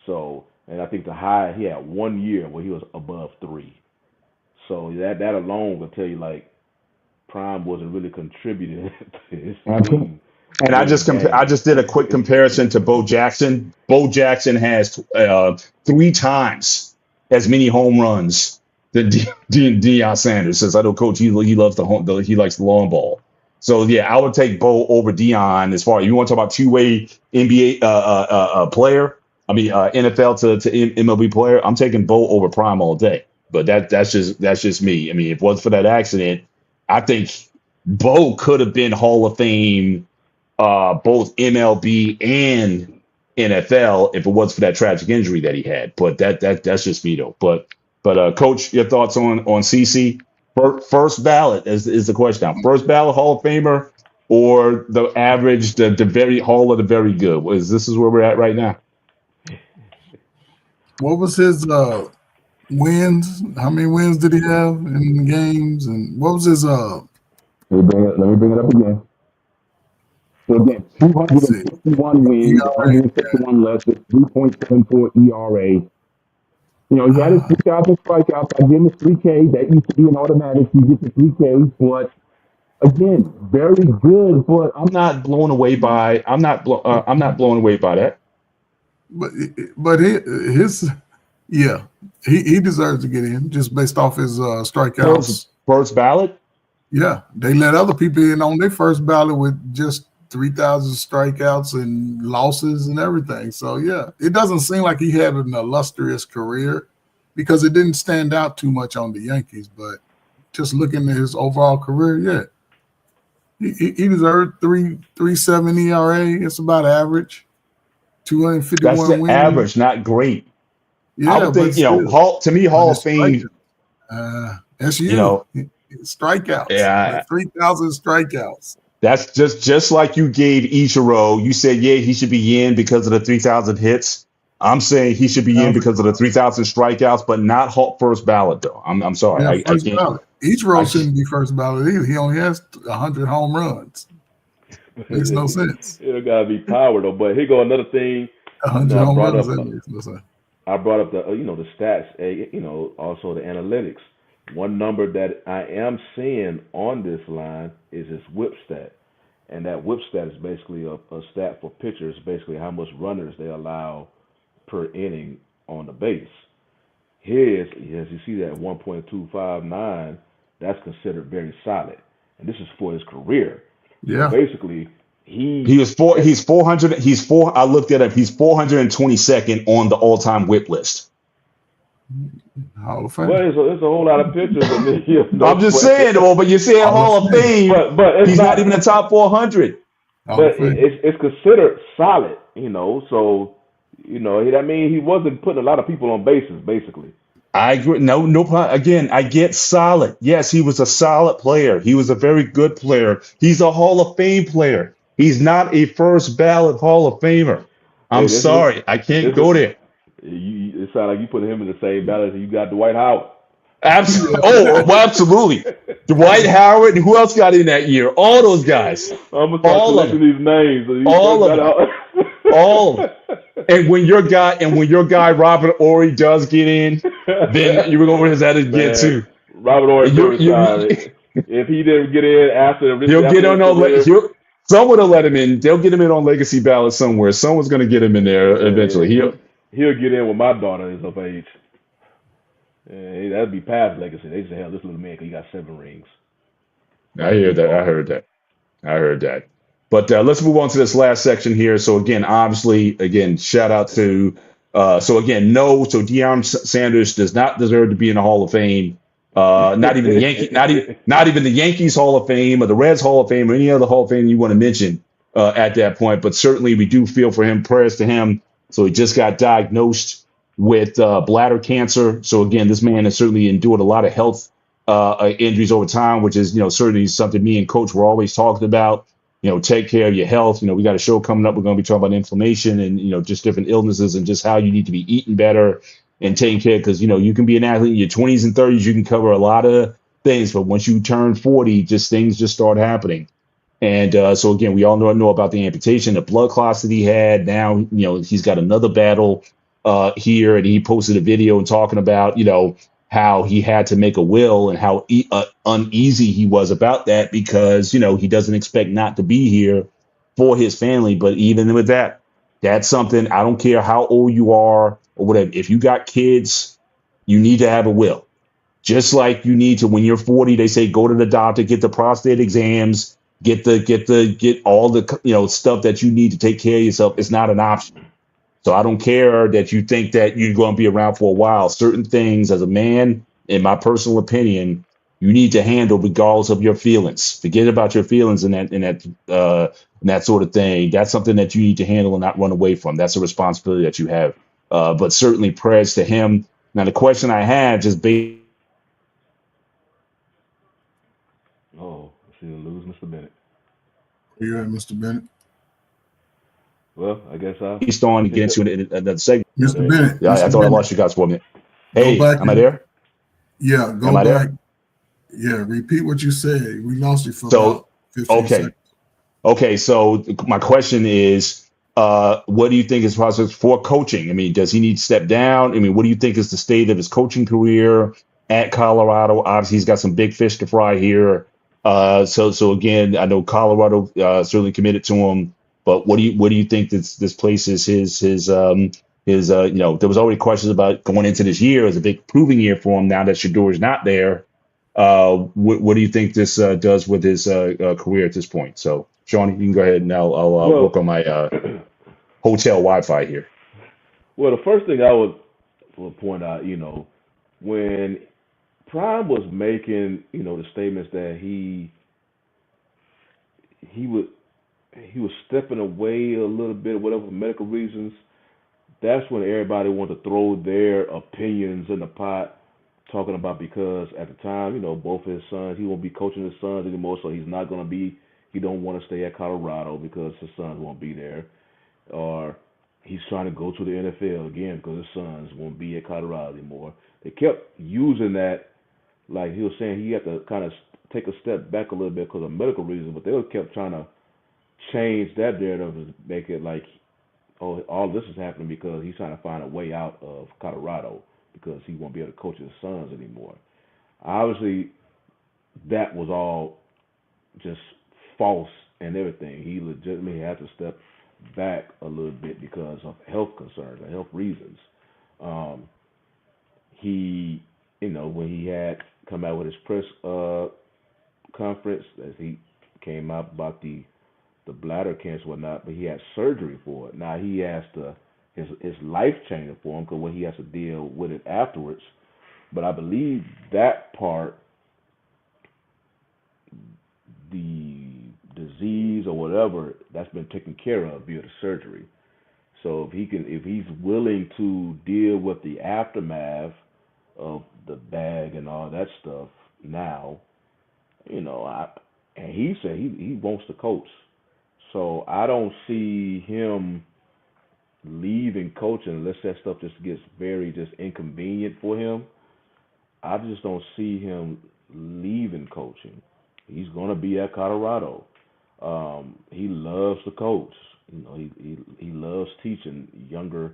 So, and I think the high he had 1 year where he was above 3. So that alone will tell you like Prime wasn't really contributing to his team And I winning just I games. just did a quick comparison to Bo Jackson. Bo Jackson has 3 times as many home runs than Deion Sanders. Since I know Coach he loves he likes the long ball. So yeah, I would take Bo over Deion as far as you want to talk about two-way NBA player. I mean NFL to MLB player. I'm taking Bo over Prime all day. But that's just me. I mean, if it wasn't for that accident, I think Bo could have been Hall of Fame both MLB and NFL if it was for that tragic injury that he had. But that's just me though. But Coach, your thoughts on CC? First ballot is the question now. First ballot Hall of Famer or the average, the very Hall of the very good? This is where we're at right now. What was his wins? How many wins did he have in games? And what was his Let me bring it up again. So again, let's see, 261 wins, ERA? 161 less, 3.74 ERA. He had his 3,000 strikeouts. I give him his 3K. That used to be an automatic. You get the 3K, but again, very good. But I'm not blown away by. I'm not blown away by that. But his yeah, he deserves to get in just based off his strikeouts. First ballot. Yeah, they let other people in on their first ballot with just 3,000 strikeouts and losses and everything. So yeah, it doesn't seem like he had an illustrious career because it didn't stand out too much on the Yankees. But just looking at his overall career, yeah, he deserved 3.7 ERA. It's about average. 251 That's the wins. average, not great. Yeah, I would think still, to me Hall of Fame. That's strikeouts. Yeah. Like 3,000 strikeouts. That's just like you gave Ichiro. You said, yeah, he should be in because of the 3,000 hits. I'm saying he should be in because of the 3,000 strikeouts, but not first ballot, though. I'm sorry. Yeah, I first can't. ballot. Ichiro shouldn't be first ballot either. He only has 100 home runs. Makes no sense. It gotta be power though. But here go another thing. 100 I home brought runs. up That makes no sense. I brought up the the stats, also the analytics. One number that I am seeing on this line is his whip stat, and that whip stat is basically a stat for pitchers, basically how much runners they allow per inning on the base. His, as you see that 1.259, that's considered very solid, and this is for his career. Yeah. So basically, He's 400. I looked it up. He's 422nd on the all-time whip list. Hall of Fame. Well, it's a whole lot of pitchers. I'm just saying, though, but you're saying Hall of Fame, but it's he's not even in the top 400. But it's considered solid, So, that means he wasn't putting a lot of people on bases, basically. I agree. No problem. Again, I get solid. Yes, he was a solid player. He was a very good player. He's a Hall of Fame player. He's not a first ballot Hall of Famer. I'm sorry. I can't go there. It sounds like you put him in the same ballot as you got Dwight Howard. Absolutely. Oh, well, absolutely. Dwight Howard. Who else got in that year? All those guys. I'm gonna start collecting these names. All of them. All of them. And when your guy Robert Ory does get in, then you're going to raise that again too. Robert Ory, if he didn't get in after the he'll get on. Someone will let him in. They'll get him in on legacy ballot somewhere. Someone's going to get him in there eventually. He'll get in when my daughter is of age. That'd be past legacy. They say, hell, this little man, because he got 7 rings. I hear that. I heard that. But let's move on to this last section here. So again, obviously, shout out to. So Deion Sanders does not deserve to be in the Hall of Fame. Not even the not even the Yankees Hall of Fame or the Reds Hall of Fame or any other Hall of Fame you want to mention at that point. But certainly we do feel for him. Prayers to him. So he just got diagnosed with bladder cancer. So again, this man has certainly endured a lot of health injuries over time, which is certainly something me and Coach were always talking about. Take care of your health. We got a show coming up. We're going to be talking about inflammation and just different illnesses and just how you need to be eating better and taking care, because you can be an athlete in your 20s and 30s, you can cover a lot of things, but once you turn 40, things just start happening. And so again, we all know about the amputation, the blood clots that he had. Now he's got another battle here, and he posted a video and talking about how he had to make a will and how uneasy he was about that, because he doesn't expect not to be here for his family. But even with that, that's something, I don't care how old you are or whatever. If you got kids, you need to have a will. Just like you need to, when you're 40, they say go to the doctor, get the prostate exams, get all the stuff that you need to take care of yourself. It's not an option. So I don't care that you think that you're going to be around for a while. Certain things, as a man, in my personal opinion, you need to handle regardless of your feelings. Forget about your feelings and that sort of thing. That's something that you need to handle and not run away from. That's a responsibility that you have. But certainly prayers to him. Now, the question I had, just based Oh, I see you lose Mr. Bennett. You right, Mr. Bennett? Well, I guess I'll on pick against up. you in another segment. Oh, Mr. there you go. Bennett, Yeah, I Mr. thought I Bennett, lost you guys for a minute. go Hey, back am I and there? yeah, Am go I back. there? Yeah, repeat what you said. We lost you for So, about 15 seconds. okay. So my question is, what do you think is process for coaching? I mean, does he need to step down? I mean, what do you think is the state of his coaching career at Colorado? Obviously, he's got some big fish to fry here. So again, I know Colorado certainly committed to him, but what do you think this place is there was already questions about going into this year as a big proving year for him now that Shador is not there. What do you think this does with his career at this point? So, Sean, you can go ahead and I'll work Well, on my hotel Wi-Fi here. well, the first thing I would point out, when Prime was making, the statements that he would he was stepping away a little bit, whatever for medical reasons. That's when everybody wanted to throw their opinions in the pot, talking about because at the time, both his sons, he won't be coaching his sons anymore, so he's not going to be. He don't want to stay at Colorado because his sons won't be there, or he's trying to go to the NFL again because his sons won't be at Colorado anymore. They kept using that, like he was saying, he had to kind of take a step back a little bit because of medical reasons, but they kept trying to change that narrative to make it like, oh, all this is happening because he's trying to find a way out of Colorado because he won't be able to coach his sons anymore. Obviously, that was all just false and everything. He legitimately had to step back a little bit because of health concerns and health reasons. He, when he had come out with his press conference, as he came out about the bladder cancer and whatnot, but he had surgery for it. Now he has to his life changing for him because what he has to deal with it afterwards. But I believe that part, the disease or whatever, that's been taken care of via the surgery. So if he's willing to deal with the aftermath of the bag and all that stuff now, and he said he wants to coach. So I don't see him leaving coaching unless that stuff just gets very just inconvenient for him. I just don't see him leaving coaching. He's going to be at Colorado. He loves to coach. He loves teaching younger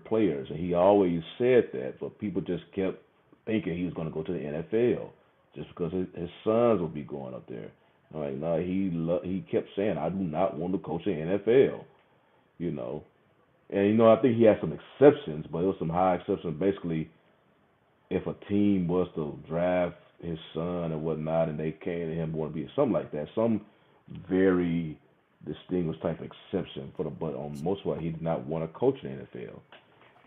players, and he always said that. But people just kept thinking he was going to go to the NFL just because his sons would be going up there. I'm like, no, he kept saying, I do not want to coach the NFL. And I think he had some exceptions, but it was some high exceptions. Basically, if a team was to draft his son and whatnot, and they came to him want to be something like that, some very distinguished type of exception for but on most part he did not want to coach the NFL.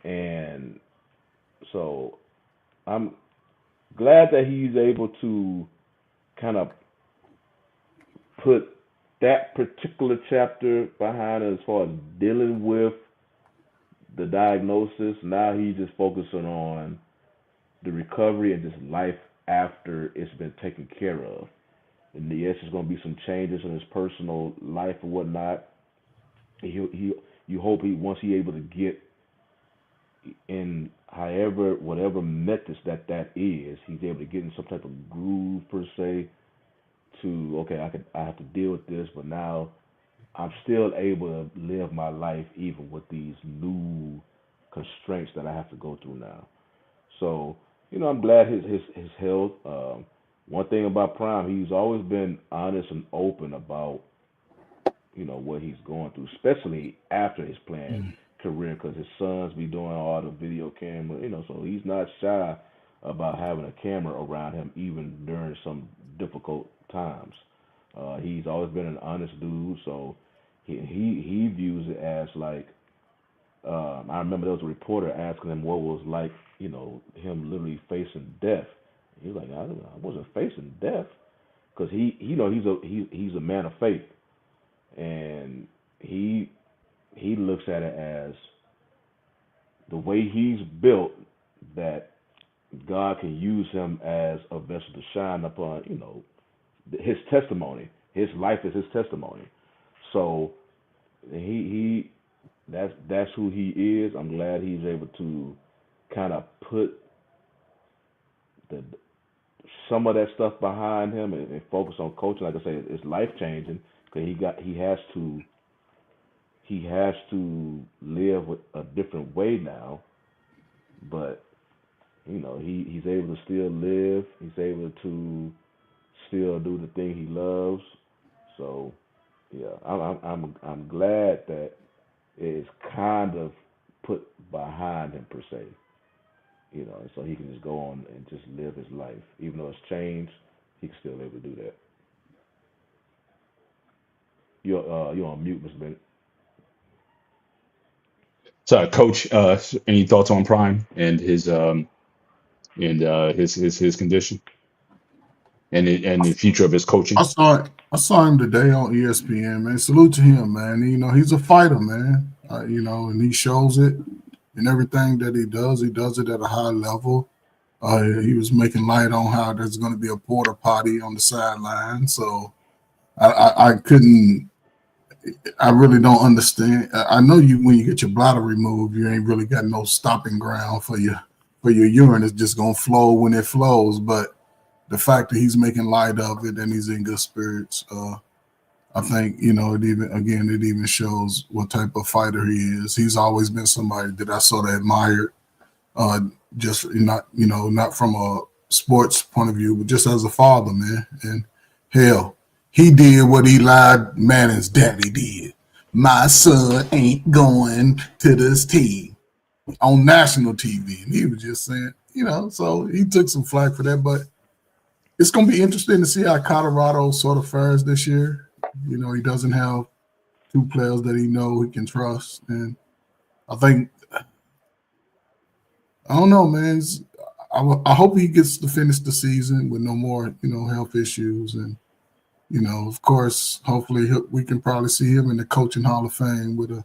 And so I'm glad that he's able to kind of put that particular chapter behind us as far as dealing with the diagnosis. Now he's just focusing on the recovery and just life after it's been taken care of. And yes, there's going to be some changes in his personal life and whatnot. You hope he once he able to get in however whatever methods that is, he's able to get in some type of groove per se to okay, I have to deal with this, but now I'm still able to live my life even with these new constraints that I have to go through now. So, I'm glad his health. One thing about Prime, he's always been honest and open about what he's going through, especially after his playing career, because his sons be doing all the video camera, so he's not shy about having a camera around him even during some difficult times. He's always been an honest dude, so he views it as like I remember there was a reporter asking him what was like, him literally facing death. He's like, I wasn't facing death, because he's a man of faith, and he looks at it as the way he's built that God can use him as a vessel to shine upon, his testimony. His life is his testimony. So he that's who he is. I'm glad he's able to kind of put the some of that stuff behind him and focus on coaching. Like I say, it's life changing because he has to live with a different way now, but he's able to still live. He's able to still do the thing he loves. So yeah, I'm glad that it's kind of put behind him per se. So he can just go on and just live his life, even though it's changed. He can still able to do that. You're on mute, Mr. Bennett. So, Coach, any thoughts on Prime and his his condition and the future of his coaching? I saw him today on ESPN, man. Salute to him, man. He's a fighter, man. And he shows it in everything that he does. He does it at a high level. He was making light on how there's going to be a porta potty on the sideline. So I really don't understand. I know when you get your bladder removed, you ain't really got no stopping ground for your urine. It's just gonna flow when it flows. But the fact that he's making light of it and he's in good spirits, I think it even shows what type of fighter he is. He's always been somebody that I sort of admired, just not from a sports point of view, but just as a father, man. And hell, he did what Eli Manning's daddy did. My son ain't going to this team on national TV. And he was just saying, so he took some flack for that. But it's going to be interesting to see how Colorado sort of fares this year. He doesn't have two players that he can trust. And I think, I don't know, man. I hope he gets to finish the season with no more, health issues. And, of course, hopefully we can probably see him in the Coaching Hall of Fame with a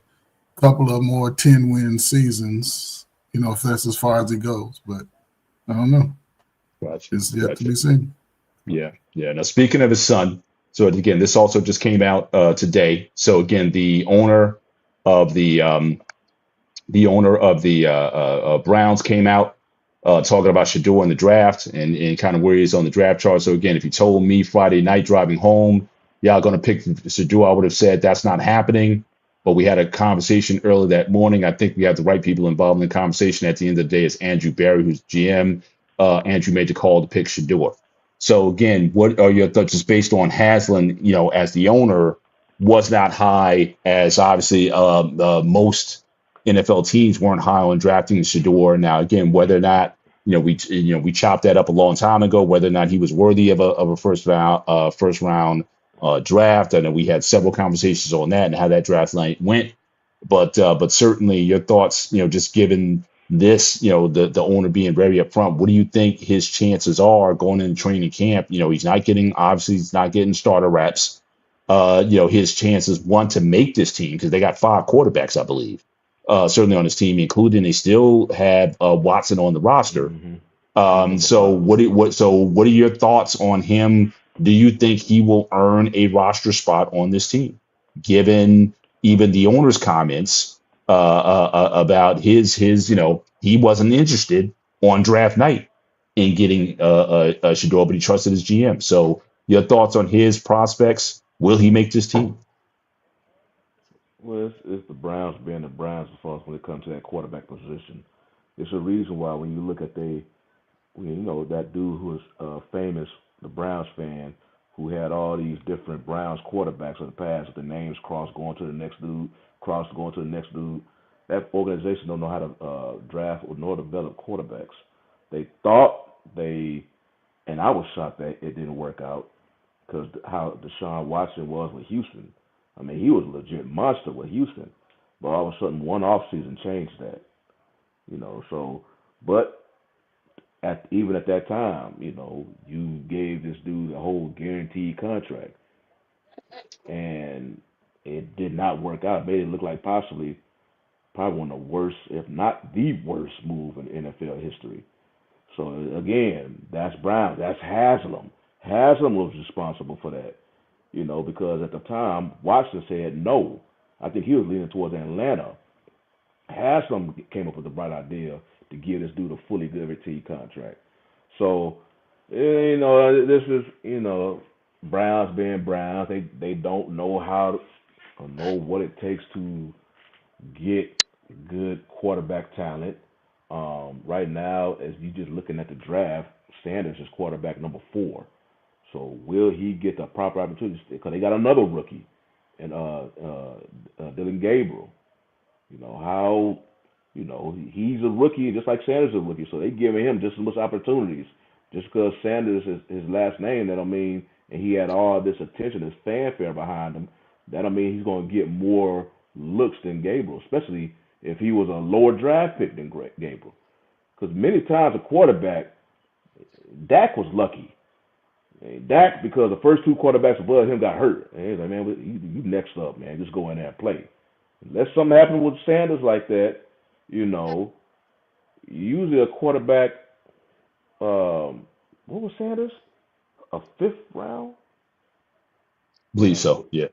couple of more 10-win seasons, if that's as far as he goes. But I don't know. Gotcha. It's yet to be seen. Yeah. Now, speaking of his son, so again, this also just came out today. So again, the owner of the Browns came out talking about Shedeur in the draft and kind of where he is on the draft chart. So again, if you told me Friday night driving home, y'all going to pick Shedeur, I would have said that's not happening. But we had a conversation earlier that morning. I think we have the right people involved in the conversation. At the end of the day, it's Andrew Berry, who's GM. Andrew made the call to pick Shedeur. So again, what are your thoughts just based on Haslam, as the owner, was not high as obviously most NFL teams weren't high on drafting Shedeur. Now, again, whether or not, we chopped that up a long time ago, whether or not he was worthy of a first round draft. I know we had several conversations on that and how that draft night went. But certainly your thoughts, just given this, the owner being very upfront, what do you think his chances are going into training camp? Obviously he's not getting starter reps. His chances, one, to make this team, because they got 5 quarterbacks, I believe, certainly on his team, including they still have Watson on the roster. Mm-hmm. So what are your thoughts on him? Do you think he will earn a roster spot on this team, given even the owner's comments about his he wasn't interested on draft night in getting Shador, but he trusted his GM. So your thoughts on his prospects? Will he make this team? Well, it's the Browns being the Browns as far as when it comes to that quarterback position. It's a reason why when you look at that dude who was famous, the Browns fan, who had all these different Browns quarterbacks in the past, with the names crossed going to the next dude, crossed going to the next dude. That organization don't know how to draft or nor develop quarterbacks. They thought and I was shocked that it didn't work out because how Deshaun Watson was with Houston. I mean, he was a legit monster with Houston, but all of a sudden one off season changed that. So, but even at that time, you gave this dude a whole guaranteed contract, and it did not work out. It made it look like probably one of the worst, if not the worst, move in NFL history. So again, that's Brown, that's Haslam. Haslam was responsible for that, because at the time Watson said no. I think he was leaning towards Atlanta. Haslam came up with the bright idea to give this dude a fully guaranteed contract. So, this is, Browns being Browns. They don't know how or know what it takes to get good quarterback talent. Right now, as you just looking at the draft, Sanders is quarterback number 4. So will he get the proper opportunity? Because they got another rookie, and Dylan Gabriel. He's a rookie just like Sanders is a rookie, so they giving him just as much opportunities. Just because Sanders is his last name, that don't mean, and he had all this attention, this fanfare behind him, that don't mean he's going to get more looks than Gabriel, especially if he was a lower draft pick than Gabriel. Because many times a quarterback, Dak was lucky. Dak, because the first 2 quarterbacks above him got hurt. And he's like, man, you next up, man. Just go in there and play. Unless something happened with Sanders like that, usually a quarterback, what was Sanders? A 5th round? Believe so. Yeah.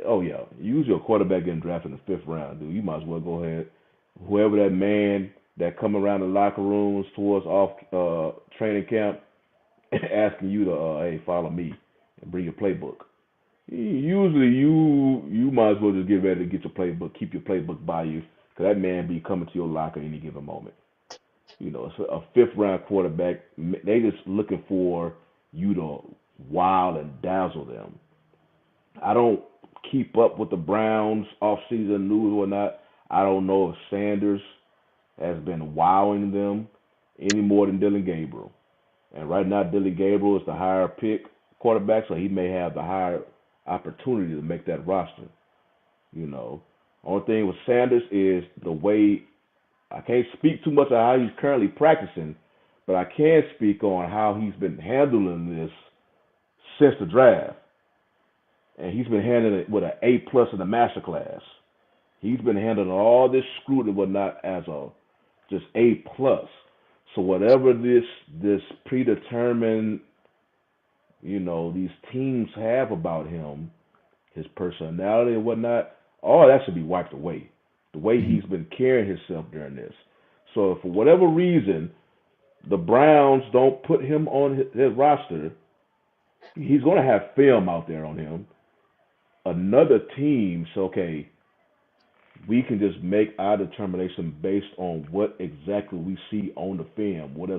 Oh, yeah. Usually a quarterback getting drafted in the 5th round, dude. You might as well go ahead. Whoever that man that come around the locker rooms towards off training camp asking you to, hey, follow me and bring your playbook. Usually you might as well just get ready to get your playbook, keep your playbook by you, because that man be coming to your locker any given moment. It's a 5th round quarterback. They just looking for you to wow and dazzle them. I don't keep up with the Browns off-season news or not. I don't know if Sanders has been wowing them any more than Dylan Gabriel. And right now, Dylan Gabriel is the higher pick quarterback, so he may have the higher opportunity to make that roster. Only thing with Sanders is the way, I can't speak too much on how he's currently practicing, but I can speak on how he's been handling this since the draft. And he's been handling it with an A+ in the master class. He's been handling all this scrutiny and whatnot as a just A+. So whatever this predetermined, these teams have about him, his personality and whatnot, all that should be wiped away. The way he's been carrying himself during this. So if for whatever reason the Browns don't put him on his roster, he's going to have film out there on him. Another team, so okay, we can just make our determination based on what exactly we see on the film. What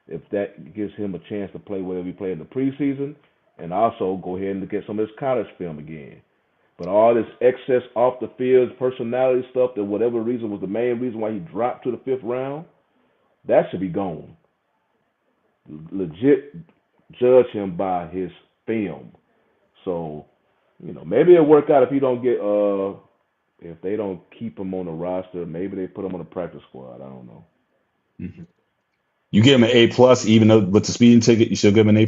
if that gives him a chance to play whatever he played in the preseason, and also go ahead and look at some of his college film again. But all this excess off the field personality stuff, that whatever reason was the main reason why he dropped to the 5th round, that should be gone. Legit judge him by his film. So, maybe it'll work out if you don't get if they don't keep him on the roster, maybe they put him on the practice squad. I don't know. Mhm. You give him an A+, even though with the speeding ticket, you still give him an A+.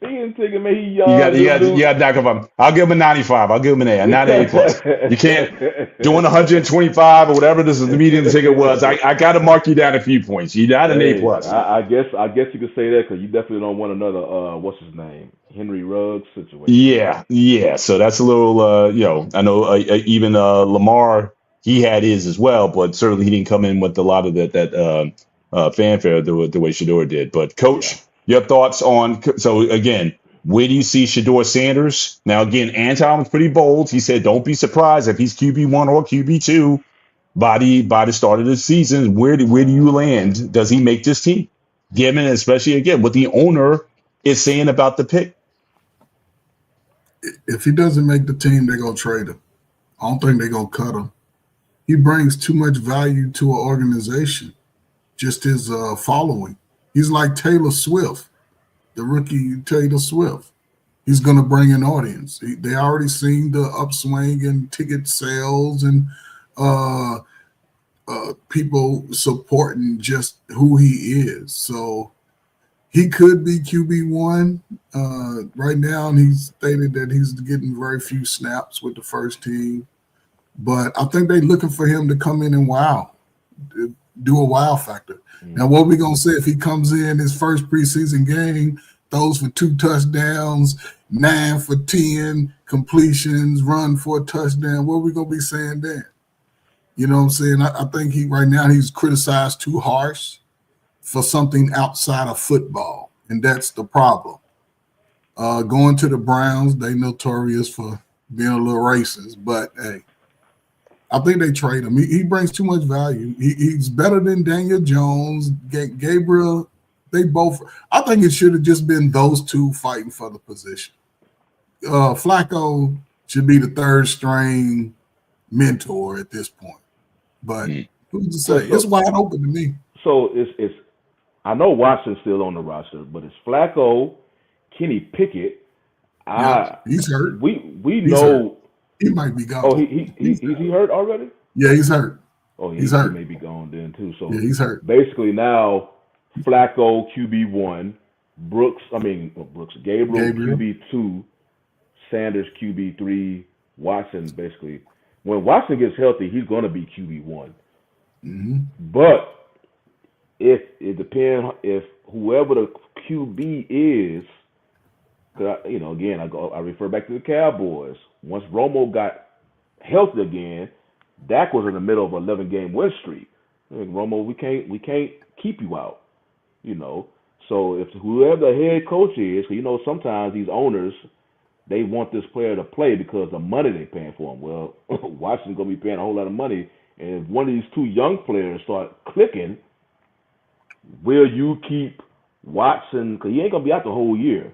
Speaking ticket, man, he You young, got, you little got, you dude. got to knock him up. I'll give him a 95. I'll give him an A, not an A+. You can't doing 125 or whatever this is the median ticket was. I got to mark you down a few points. You're not an Hey, A+. I guess you could say that because you definitely don't want another what's his name, Henry Ruggs situation. Yeah, yeah. So that's a little, I know even Lamar, he had his as well, but certainly he didn't come in with a lot of that fanfare the way Shador did. But Yeah. Coach, your thoughts on, so again, where do you see Shador Sanders? Now, again, Anton was pretty bold. He said, don't be surprised if he's QB1 or QB2 by the start of the season. Where do you land? Does he make this team? Given, especially again, what the owner is saying about the pick. If he doesn't make the team, they're gonna trade him. I don't think they're gonna cut him. He brings too much value to an organization. Just his following. He's like Taylor Swift, the rookie Taylor Swift. He's gonna bring an audience. They already seen the upswing in ticket sales and uh, people supporting just who he is. So he could be QB1 right now, and he's stated that he's getting very few snaps with the first team. But I think they're looking for him to come in and do a wow factor. Now, what are we going to say if he comes in his first preseason game, throws for 2 touchdowns, 9 for 10 completions, run for a touchdown? What are we going to be saying then? You know what I'm saying? I think right now he's criticized too harsh for something outside of football, and that's the problem. Going to the Browns, they notorious for being a little racist, but hey, I think they trade him. He brings too much value. He's better than Daniel Jones, Gabriel. They both. I think it should have just been those two fighting for the position. Flacco should be the third string mentor at this point, but who's to say? It's wide open to me. So it's. I know Watson's still on the roster, but it's Flacco, Kenny Pickett. He's hurt. We He's know. hurt. He might be gone. Oh, is he hurt already? Yeah, he's hurt. Oh, he's hurt. He may be gone then too. So yeah, he's hurt. Basically now, Flacco QB1, Gabriel QB2, Sanders QB3, Watson basically. When Watson gets healthy, he's going to be QB1. Mm-hmm. But if it depends if whoever the QB is, again I refer back to the Cowboys. Once Romo got healthy again, Dak was in the middle of an 11-game win streak. Romo, we can't keep you out, So if whoever the head coach is, sometimes these owners they want this player to play because of the money they're paying for him. Well, Washington's gonna be paying a whole lot of money, and if one of these two young players start clicking, will you keep Watson? Because he ain't gonna be out the whole year.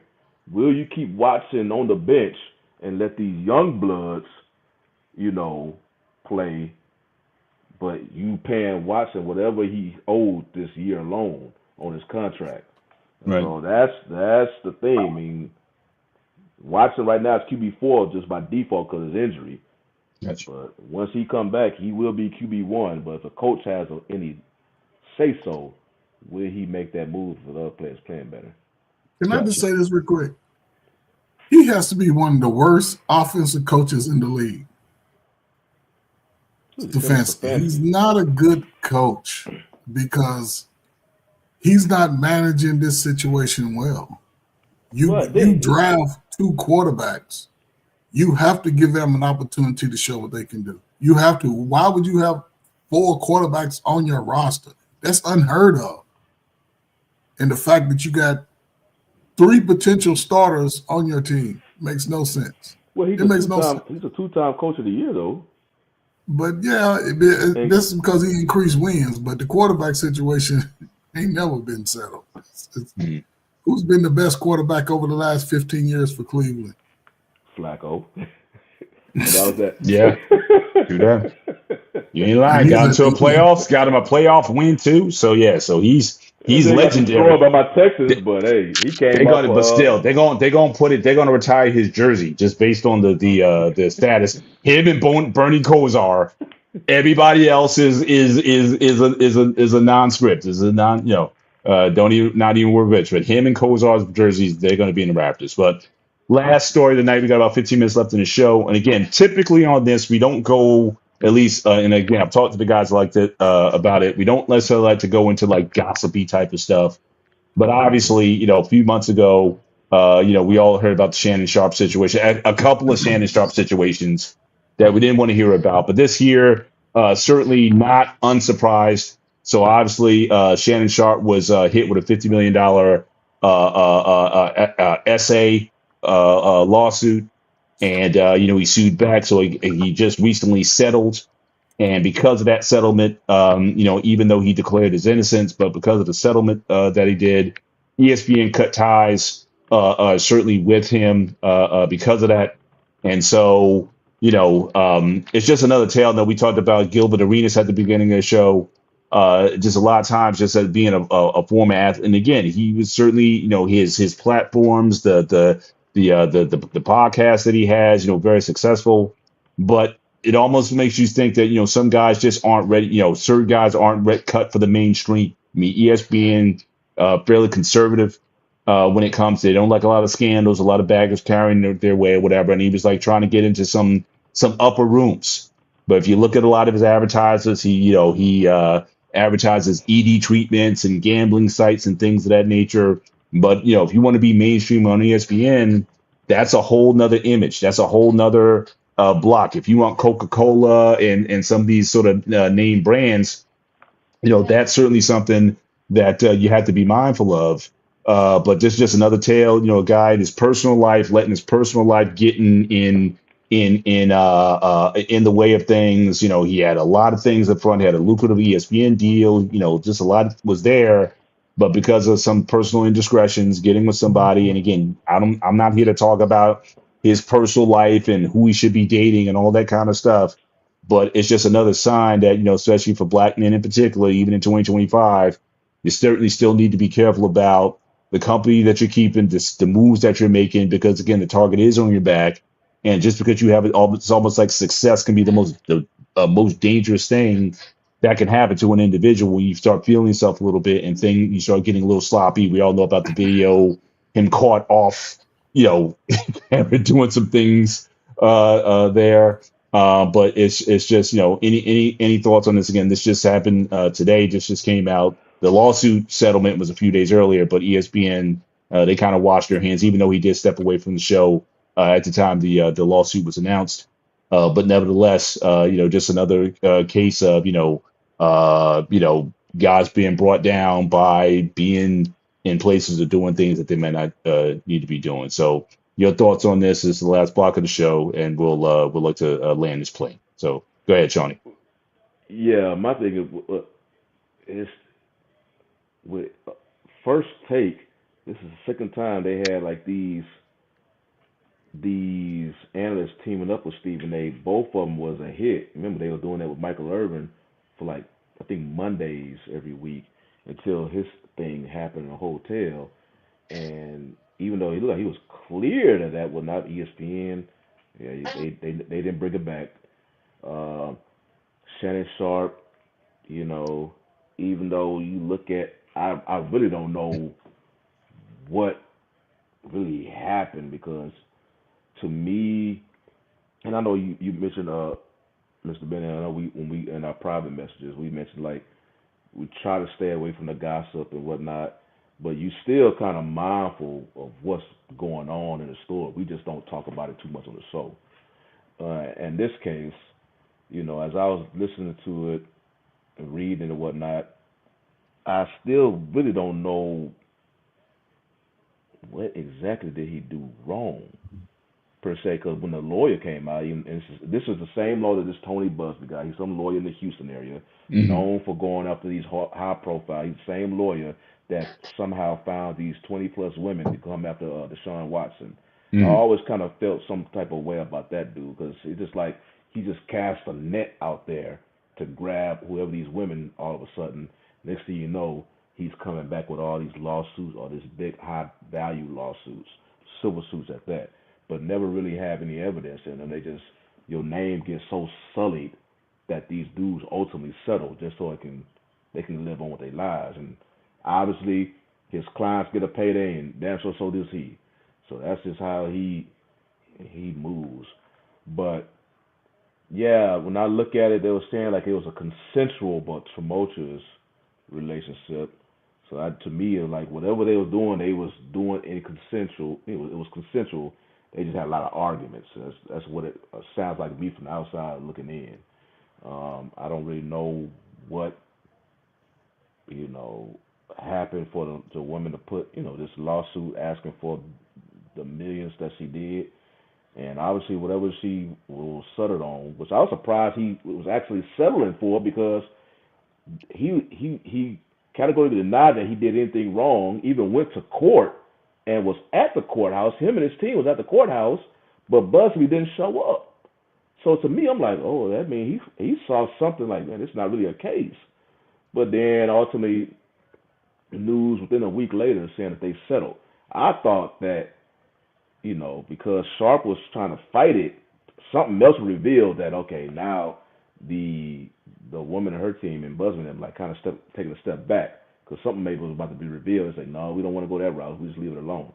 Will you keep Watson on the bench and let these young bloods, play? But you paying Watson whatever he owed this year alone on his contract. Right. So that's the thing. I mean, Watson right now is QB4 just by default because of his injury. Gotcha. But once he come back, he will be QB1. But if a coach has any say so, will he make that move for the other players playing better? Can I just say this real quick? He has to be one of the worst offensive coaches in the league. Defensively. He's not a good coach because he's not managing this situation well. You draft 2 quarterbacks. You have to give them an opportunity to show what they can do. You have to. Why would you have 4 quarterbacks on your roster? That's unheard of. And the fact that you got 3 potential starters on your team makes no sense. Well, he's a 2-time coach of the year, though. But yeah, this is because he increased wins. But the quarterback situation ain't never been settled. Who's been the best quarterback over the last 15 years for Cleveland? Flacco. That was that. Yeah, do that. You ain't lying. Got him to a playoffs. Got him a playoff win too. So yeah, so he's He's They got destroyed legendary. by my Texans, but hey, he They're came up. gonna, but still, they're gonna retire his jersey just based on the status. Him and Bernie Kosar. Everybody else is a non-script. Is a non, don't even not even worth it. But him and Kosar's jerseys, they're going to be in the Raptors. But last story of the night, we got about 15 minutes left in the show. And again, typically on this, we don't go at least. And again, I've talked to the guys like that about it. We don't necessarily like to go into like gossipy type of stuff. But obviously, a few months ago, we all heard about the Shannon Sharp situation, a couple of Shannon Sharp situations that we didn't want to hear about. But this year, certainly not unsurprised. So obviously, Shannon Sharp was hit with a $50 million SA lawsuit, and he sued back. So he just recently settled. And because of that settlement, even though he declared his innocence, but because of the settlement that he did, ESPN cut ties certainly with him because of that. And so, it's just another tale that we talked about Gilbert Arenas at the beginning of the show. Just a lot of times, just as being a former athlete, and again, he was certainly, his platforms, the podcast that he has, very successful, but it almost makes you think that some guys just aren't ready. Certain guys aren't cut for the mainstream. I mean, ESPN fairly conservative when it comes to, they don't like a lot of scandals, a lot of baggers carrying their way or whatever. And he was like trying to get into some upper rooms. But if you look at a lot of his advertisers, he advertises ED treatments and gambling sites and things of that nature. But if you want to be mainstream on ESPN, that's a whole nother image. That's a whole nother block. If you want Coca-Cola and some of these sort of name brands, that's certainly something that you have to be mindful of. But this is just another tale, a guy in his personal life, letting his personal life get in the way of things. He had a lot of things up front. He had a lucrative ESPN deal. Just a lot was there. But because of some personal indiscretions, getting with somebody, and again, I'm not here to talk about his personal life and who he should be dating and all that kind of stuff. But it's just another sign that, especially for black men in particular, even in 2025, you certainly still need to be careful about the company that you're keeping, the moves that you're making, because again, the target is on your back. And just because you have it, it's almost like success can be the most dangerous thing that can happen to an individual when you start feeling yourself a little bit and you start getting a little sloppy. We all know about the video, him caught off, doing some things there. But it's just, any thoughts on this? Again, this just happened today. This just came out. The lawsuit settlement was a few days earlier, but ESPN, they kind of washed their hands, even though he did step away from the show at the time the lawsuit was announced. But nevertheless, just another case of, guys being brought down by being in places or doing things that they may not need to be doing. So your thoughts on this is the last block of the show, and we'll look to land this plane. So go ahead, Shawnee. Yeah, my thing is with First Take. This is the second time they had like these analysts teaming up with Stephen A. Both of them was a hit. Remember, they were doing that with Michael Irvin for like, I think, Mondays every week until his thing happened in a hotel. And even though he looked like he was clear that was not ESPN, yeah, they didn't bring it back. Shannon Sharp, even though you look at, I really don't know what really happened, because to me, and I know you mentioned Mr. Bennett, I know when we in our private messages we mentioned like we try to stay away from the gossip and whatnot, but you still kind of mindful of what's going on in the store. We just don't talk about it too much on the show. In this case, as I was listening to it and reading and whatnot, I still really don't know what exactly did he do wrong per se. Because when the lawyer came out, and this is the same lawyer, this Tony Busby guy. He's some lawyer in the Houston area, known for going after these high profile. He's the same lawyer that somehow found these 20 plus women to come after Deshaun Watson. I always kind of felt some type of way about that dude, because it's just like he just cast a net out there to grab whoever these women all of a sudden. Next thing you know, he's coming back with all these lawsuits or this big high value lawsuits, civil suits at that, but never really have any evidence in them. They just, your name gets so sullied that these dudes ultimately settle just so they can live on with their lives. And obviously his clients get a payday, and damn sure so does he. So that's just how he moves. But yeah, when I look at it, they were saying like it was a consensual but tumultuous relationship. So to me, it was like whatever they was doing in consensual. It was consensual. They just had a lot of arguments. That's what it sounds like to me from the outside looking in. I don't really know what happened for the woman to put this lawsuit asking for the millions that she did. And obviously, whatever she was settled on, which I was surprised he was actually settling for, because he categorically denied that he did anything wrong. Even went to court and was at the courthouse. Him and his team was at the courthouse, but Busby didn't show up. So to me, I'm like, oh, that means he saw something like, man, it's not really a case. But then ultimately, the news within a week later saying that they settled. I thought that, because Sharp was trying to fight it, something else revealed that, okay, now the woman and her team and Busby and them like kind of taking a step back, because something maybe was about to be revealed and say, no, we don't want to go that route. We just leave it alone.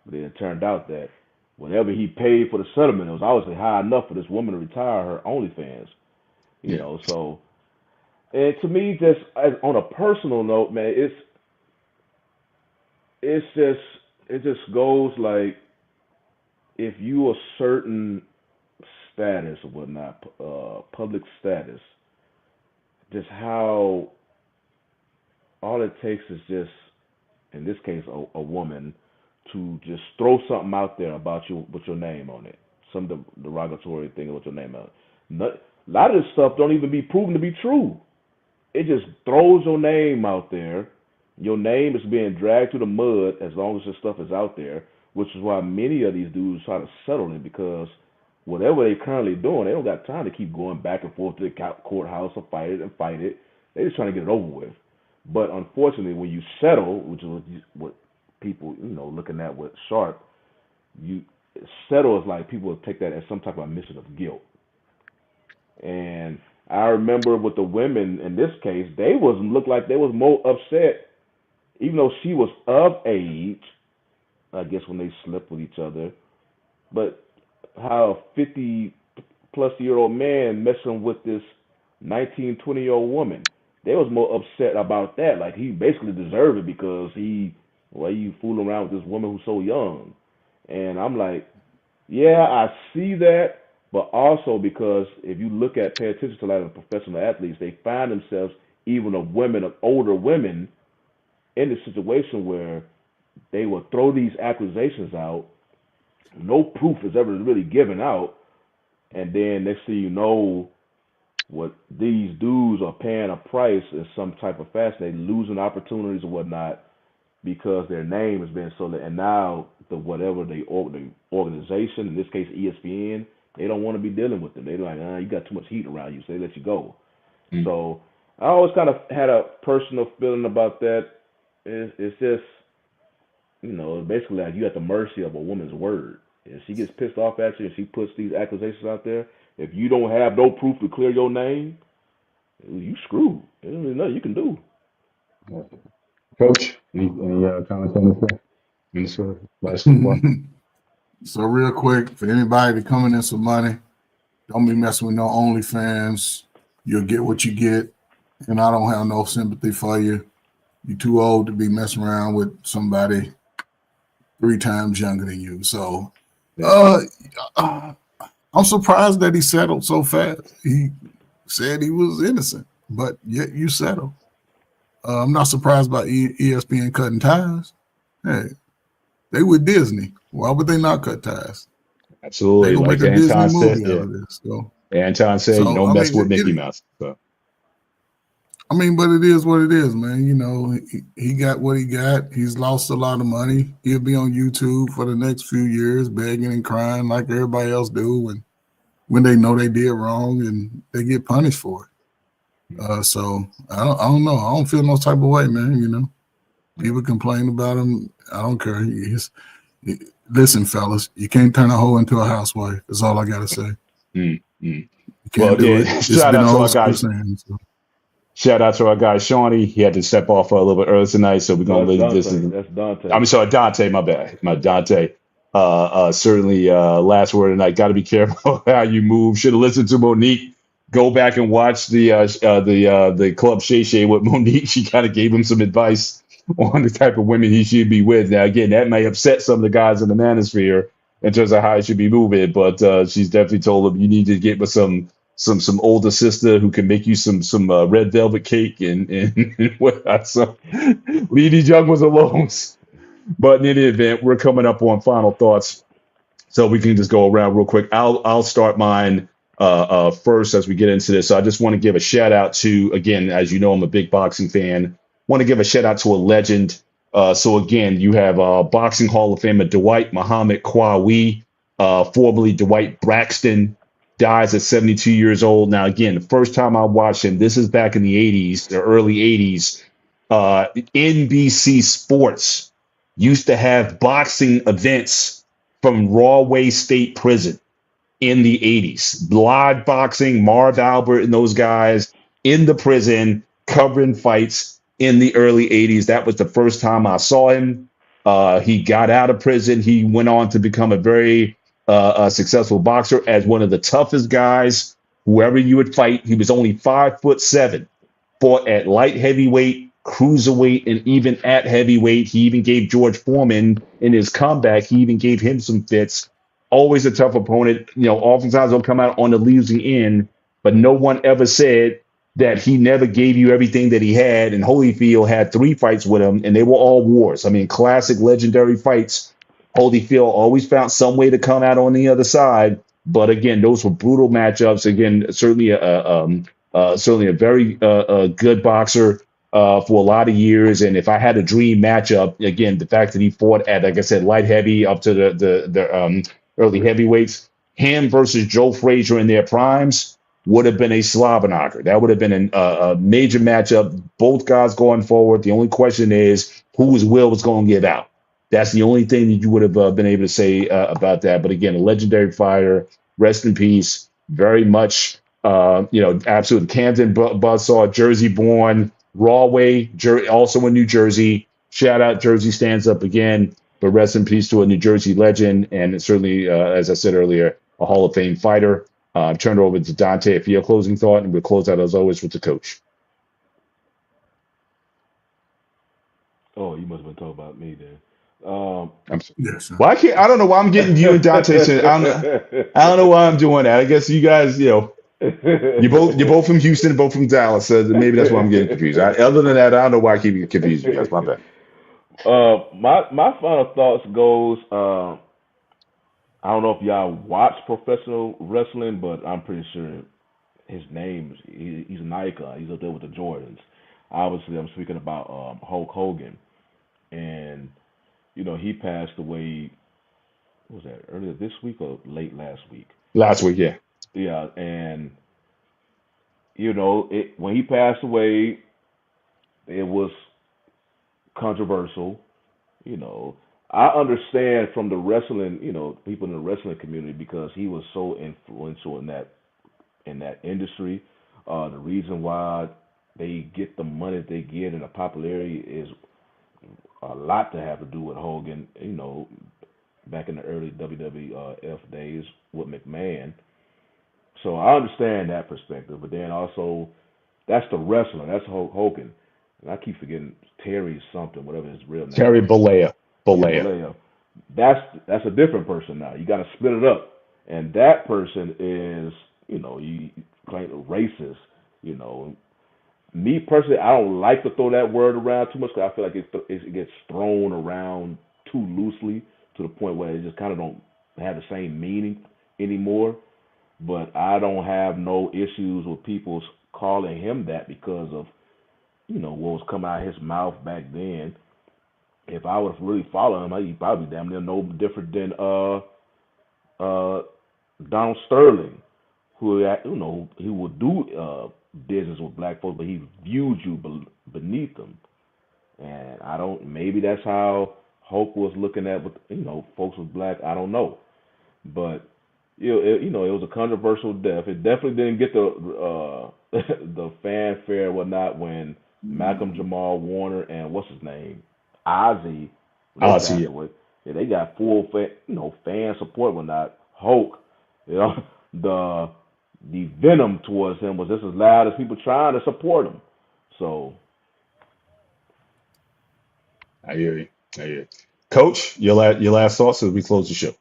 But then it turned out that whatever he paid for the settlement, it was obviously high enough for this woman to retire her OnlyFans. So, and to me, just on a personal note, man, it just goes like, if you a certain status or whatnot, public status, just how all it takes is just, in this case, a woman to just throw something out there about you with your name on it, some derogatory thing with your name on it. A lot of this stuff don't even be proven to be true. It just throws your name out there. Your name is being dragged through the mud as long as this stuff is out there, which is why many of these dudes try to settle it, because whatever they're currently doing, they don't got time to keep going back and forth to the courthouse or fight it. They're just trying to get it over with. But unfortunately, when you settle, which is what people, looking at with Sharp, you settle is like people take that as some type of admission of guilt. And I remember with the women in this case, looked like they was more upset, even though she was of age, I guess, when they slept with each other. But how a 50-plus-year-old man messing with this 19, 20-year-old woman, they was more upset about that. Like, he basically deserved it because you fooling around with this woman who's so young. And I'm like, yeah, I see that, but also because if you pay attention to a lot of the professional athletes, they find themselves, even of older women, in the situation where they will throw these accusations out, no proof is ever really given out, and then next thing you know, what these dudes are paying a price in some type of fashion. They losing opportunities or whatnot because their name has been sold. And now the organization, in this case ESPN, they don't want to be dealing with them. They're like, you got too much heat around you, so they let you go. Mm-hmm. So I always kind of had a personal feeling about that. It's just, basically like you at the mercy of a woman's word. If she gets pissed off at you and she puts these accusations out there, if you don't have no proof to clear your name, you screwed. There's nothing you can do. Coach, any comments on this? So real quick, for anybody to coming in some money, don't be messing with no OnlyFans. You'll get what you get, and I don't have no sympathy for you. You're too old to be messing around with somebody 3 times younger than you. So I'm surprised that he settled so fast. He said he was innocent, but yet you settled. I'm not surprised by ESPN cutting ties. Hey, they with Disney. Why would they not cut ties? Absolutely. They gonna make a Disney movie out of this. So. Anton said, you don't mess with Mickey Mouse. So. But it is what it is, man. He got what he got. He's lost a lot of money. He'll be on YouTube for the next few years, begging and crying like everybody else do, and when they know they did wrong and they get punished for it. So I don't know. I don't feel no type of way, man. People complain about him. I don't care. Listen, fellas, you can't turn a hoe into a housewife. That's all I gotta say. Mm, mm. You Well, can't do it. again, It's been an old school saying. So. shout out to our guy Shawnee. He had to step off a little bit early tonight, so we're No, gonna that's leave this. Dante. That's Dante. I'm sorry, Dante. My bad. My Dante. Certainly, last word tonight. Got to be careful how you move. Should have listened to Monique. Go back and watch the Club Shay Shay with Monique. She kind of gave him some advice on the type of women he should be with. Now, again, that may upset some of the guys in the manosphere in terms of how he should be moving, but she's definitely told him you need to get with some older sister who can make you some red velvet cake and whatnot. So leave these young ones alone. But in any event, we're coming up on final thoughts, so we can just go around real quick. I'll start mine first as we get into this. So I just want to give a shout out to, again, as you know, I'm a big boxing fan. Want to give a shout out to a legend. So again, you have Boxing Hall of Famer Dwight Muhammad Kwawi, formerly Dwight Braxton, dies at 72 years old. Now, again, the first time I watched him, this is back in the 80s, the early 80s. NBC Sports used to have boxing events from Rawway State Prison in the 80s. Live boxing, Marv Albert and those guys in the prison covering fights in the early 80s. That was the first time I saw him. He got out of prison. He went on to become a very successful boxer as one of the toughest guys, whoever you would fight. He was only 5'7", fought at light heavyweight, cruiserweight, and even at heavyweight. He even gave George Foreman in his comeback, he even gave him some fits. Always a tough opponent. You know, oftentimes they'll come out on the losing end, but no one ever said that he never gave you everything that he had. And Holyfield had 3 fights with him, and they were all wars. I mean, classic, legendary fights. Holyfield always found some way to come out on the other side. But again, those were brutal matchups. Again, certainly a very good boxer for a lot of years. And if I had a dream matchup, again, the fact that he fought at, like I said, light heavy up to the early heavyweights, him versus Joe Frazier in their primes would have been a slobber knocker. That would have been a major matchup. Both guys going forward. The only question is whose will was going to get out. That's the only thing that you would have been able to say about that. But again, a legendary fighter. Rest in peace. Very much, absolute Camden buzzsaw, Jersey born, Rawway, also in New Jersey. Shout out, Jersey stands up again. But rest in peace to a New Jersey legend, and certainly, as I said earlier, a Hall of Fame fighter. Turn it over to Dante for your closing thought, and we'll close out as always with the coach. Oh, you must have been talking about me then. I'm sorry. Yes, Well, I don't know why I'm getting you and Dante. I don't know why I'm doing that. I guess you guys, you're both from Houston, both from Dallas. So maybe that's why I'm getting confused. Other than that, I don't know why I keep confusing you guys. My bad. My final thoughts goes. I don't know if y'all watch professional wrestling, but I'm pretty sure his name he's an icon. He's up there with the Jordans. Obviously, I'm speaking about Hulk Hogan, and he passed away. What was that, earlier this week or late last week? Last week, yeah. Yeah, and when he passed away, it was controversial. I understand from the wrestling, people in the wrestling community because he was so influential in that industry. The reason why they get the money that they get and the popularity is a lot to have to do with Hogan. Back in the early WWF days with McMahon. So I understand that perspective, but then also that's the wrestler. That's Hulk Hogan. And I keep forgetting Terry something, whatever his real name Terry is. Bollea. Bollea. That's a different person now. You got to split it up. And that person is, you claim racist. Me personally, I don't like to throw that word around too much because I feel like it gets thrown around too loosely to the point where it just kind of don't have the same meaning anymore. But I don't have no issues with people calling him that because of, what was coming out of his mouth back then. If I would really follow him, he'd probably damn near no different than Donald Sterling, who he would do business with black folks, but he viewed you beneath them. And I don't. Maybe that's how Hulk was looking at, with folks was black. I don't know, but it was a controversial death. It definitely didn't get the the fanfare and whatnot when Malcolm Jamal Warner and what's his name, Ozzy, when they Ozzy, passed away. Yeah, they got full fan support and whatnot. Hulk, the venom towards him was just as loud as people trying to support him. So I hear you. I hear you. Coach, your last thoughts as we close the show.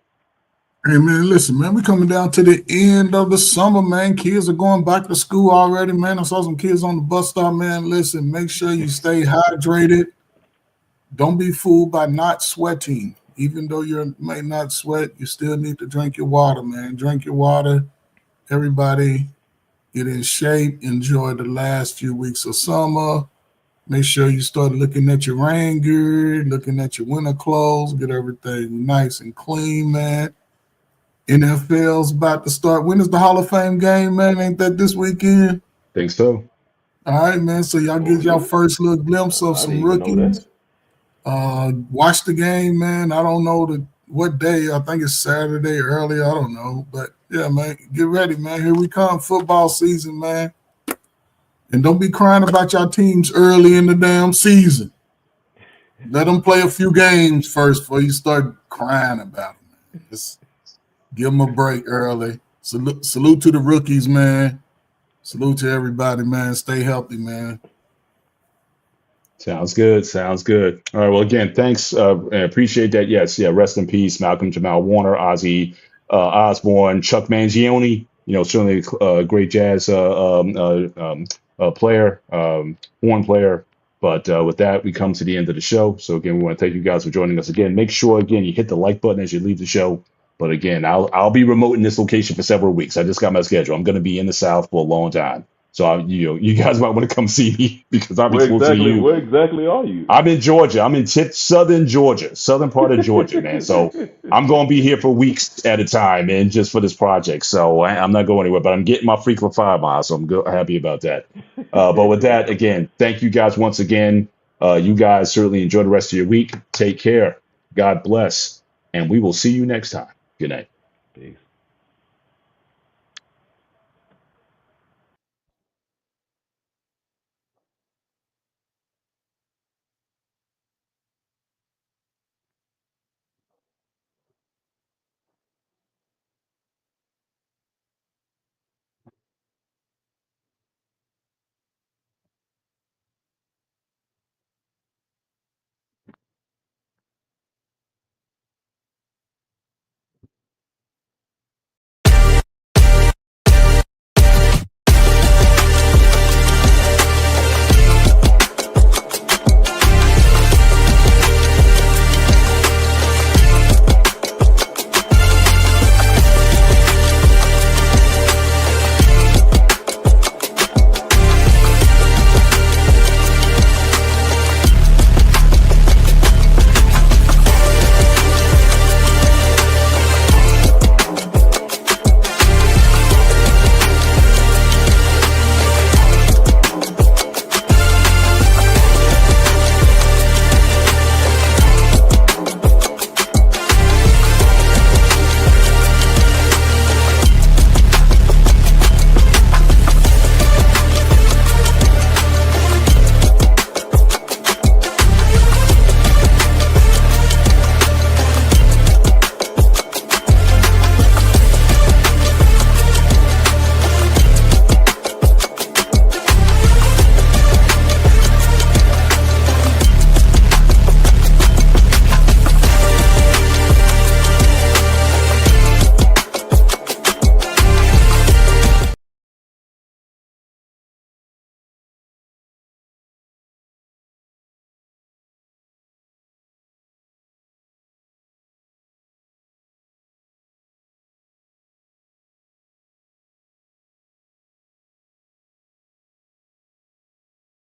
Hey man, listen, man, we coming down to the end of the summer, man. Kids are going back to school already, man. I saw some kids on the bus stop, man. Listen, make sure you stay hydrated. Don't be fooled by not sweating. Even though you may not sweat, you still need to drink your water, man. Drink your water. Everybody get in shape. Enjoy the last few weeks of summer. Make sure you start looking at your rain gear, looking at your winter clothes. Get everything nice and clean, man. NFL's about to start. When is the Hall of Fame game, man? Ain't that this weekend? Think so. All right, man. So y'all get y'all first little glimpse of I some didn't even know rookies. that. Watch the game, man. I don't know what day. I think it's Saturday early. I don't know. But yeah, man, get ready, man. Here we come. Football season, man. And don't be crying about your teams early in the damn season. Let them play a few games first before you start crying about them. Just give them a break early. Salute to the rookies, man. Salute to everybody, man. Stay healthy, man. Sounds good. Sounds good. All right. Well, again, thanks. I appreciate that. Yes. Yeah. Rest in peace, Malcolm Jamal Warner, Ozzy Osbourne, Chuck Mangione. Certainly a great jazz player, horn player. But with that, we come to the end of the show. So again, we want to thank you guys for joining us again. Make sure again you hit the like button as you leave the show. But again, I'll be remote in this location for several weeks. I just got my schedule. I'm going to be in the South for a long time. So you guys might want to come see me because I'll be close to you. Where exactly are you? I'm in Georgia. I'm in southern Georgia, southern part of Georgia, man. So I'm going to be here for weeks at a time, man, just for this project. So I'm not going anywhere, but I'm getting my frequent 5 miles. So I'm happy about that. But with that, again, thank you guys once again. You guys certainly enjoy the rest of your week. Take care. God bless. And we will see you next time. Good night. Peace.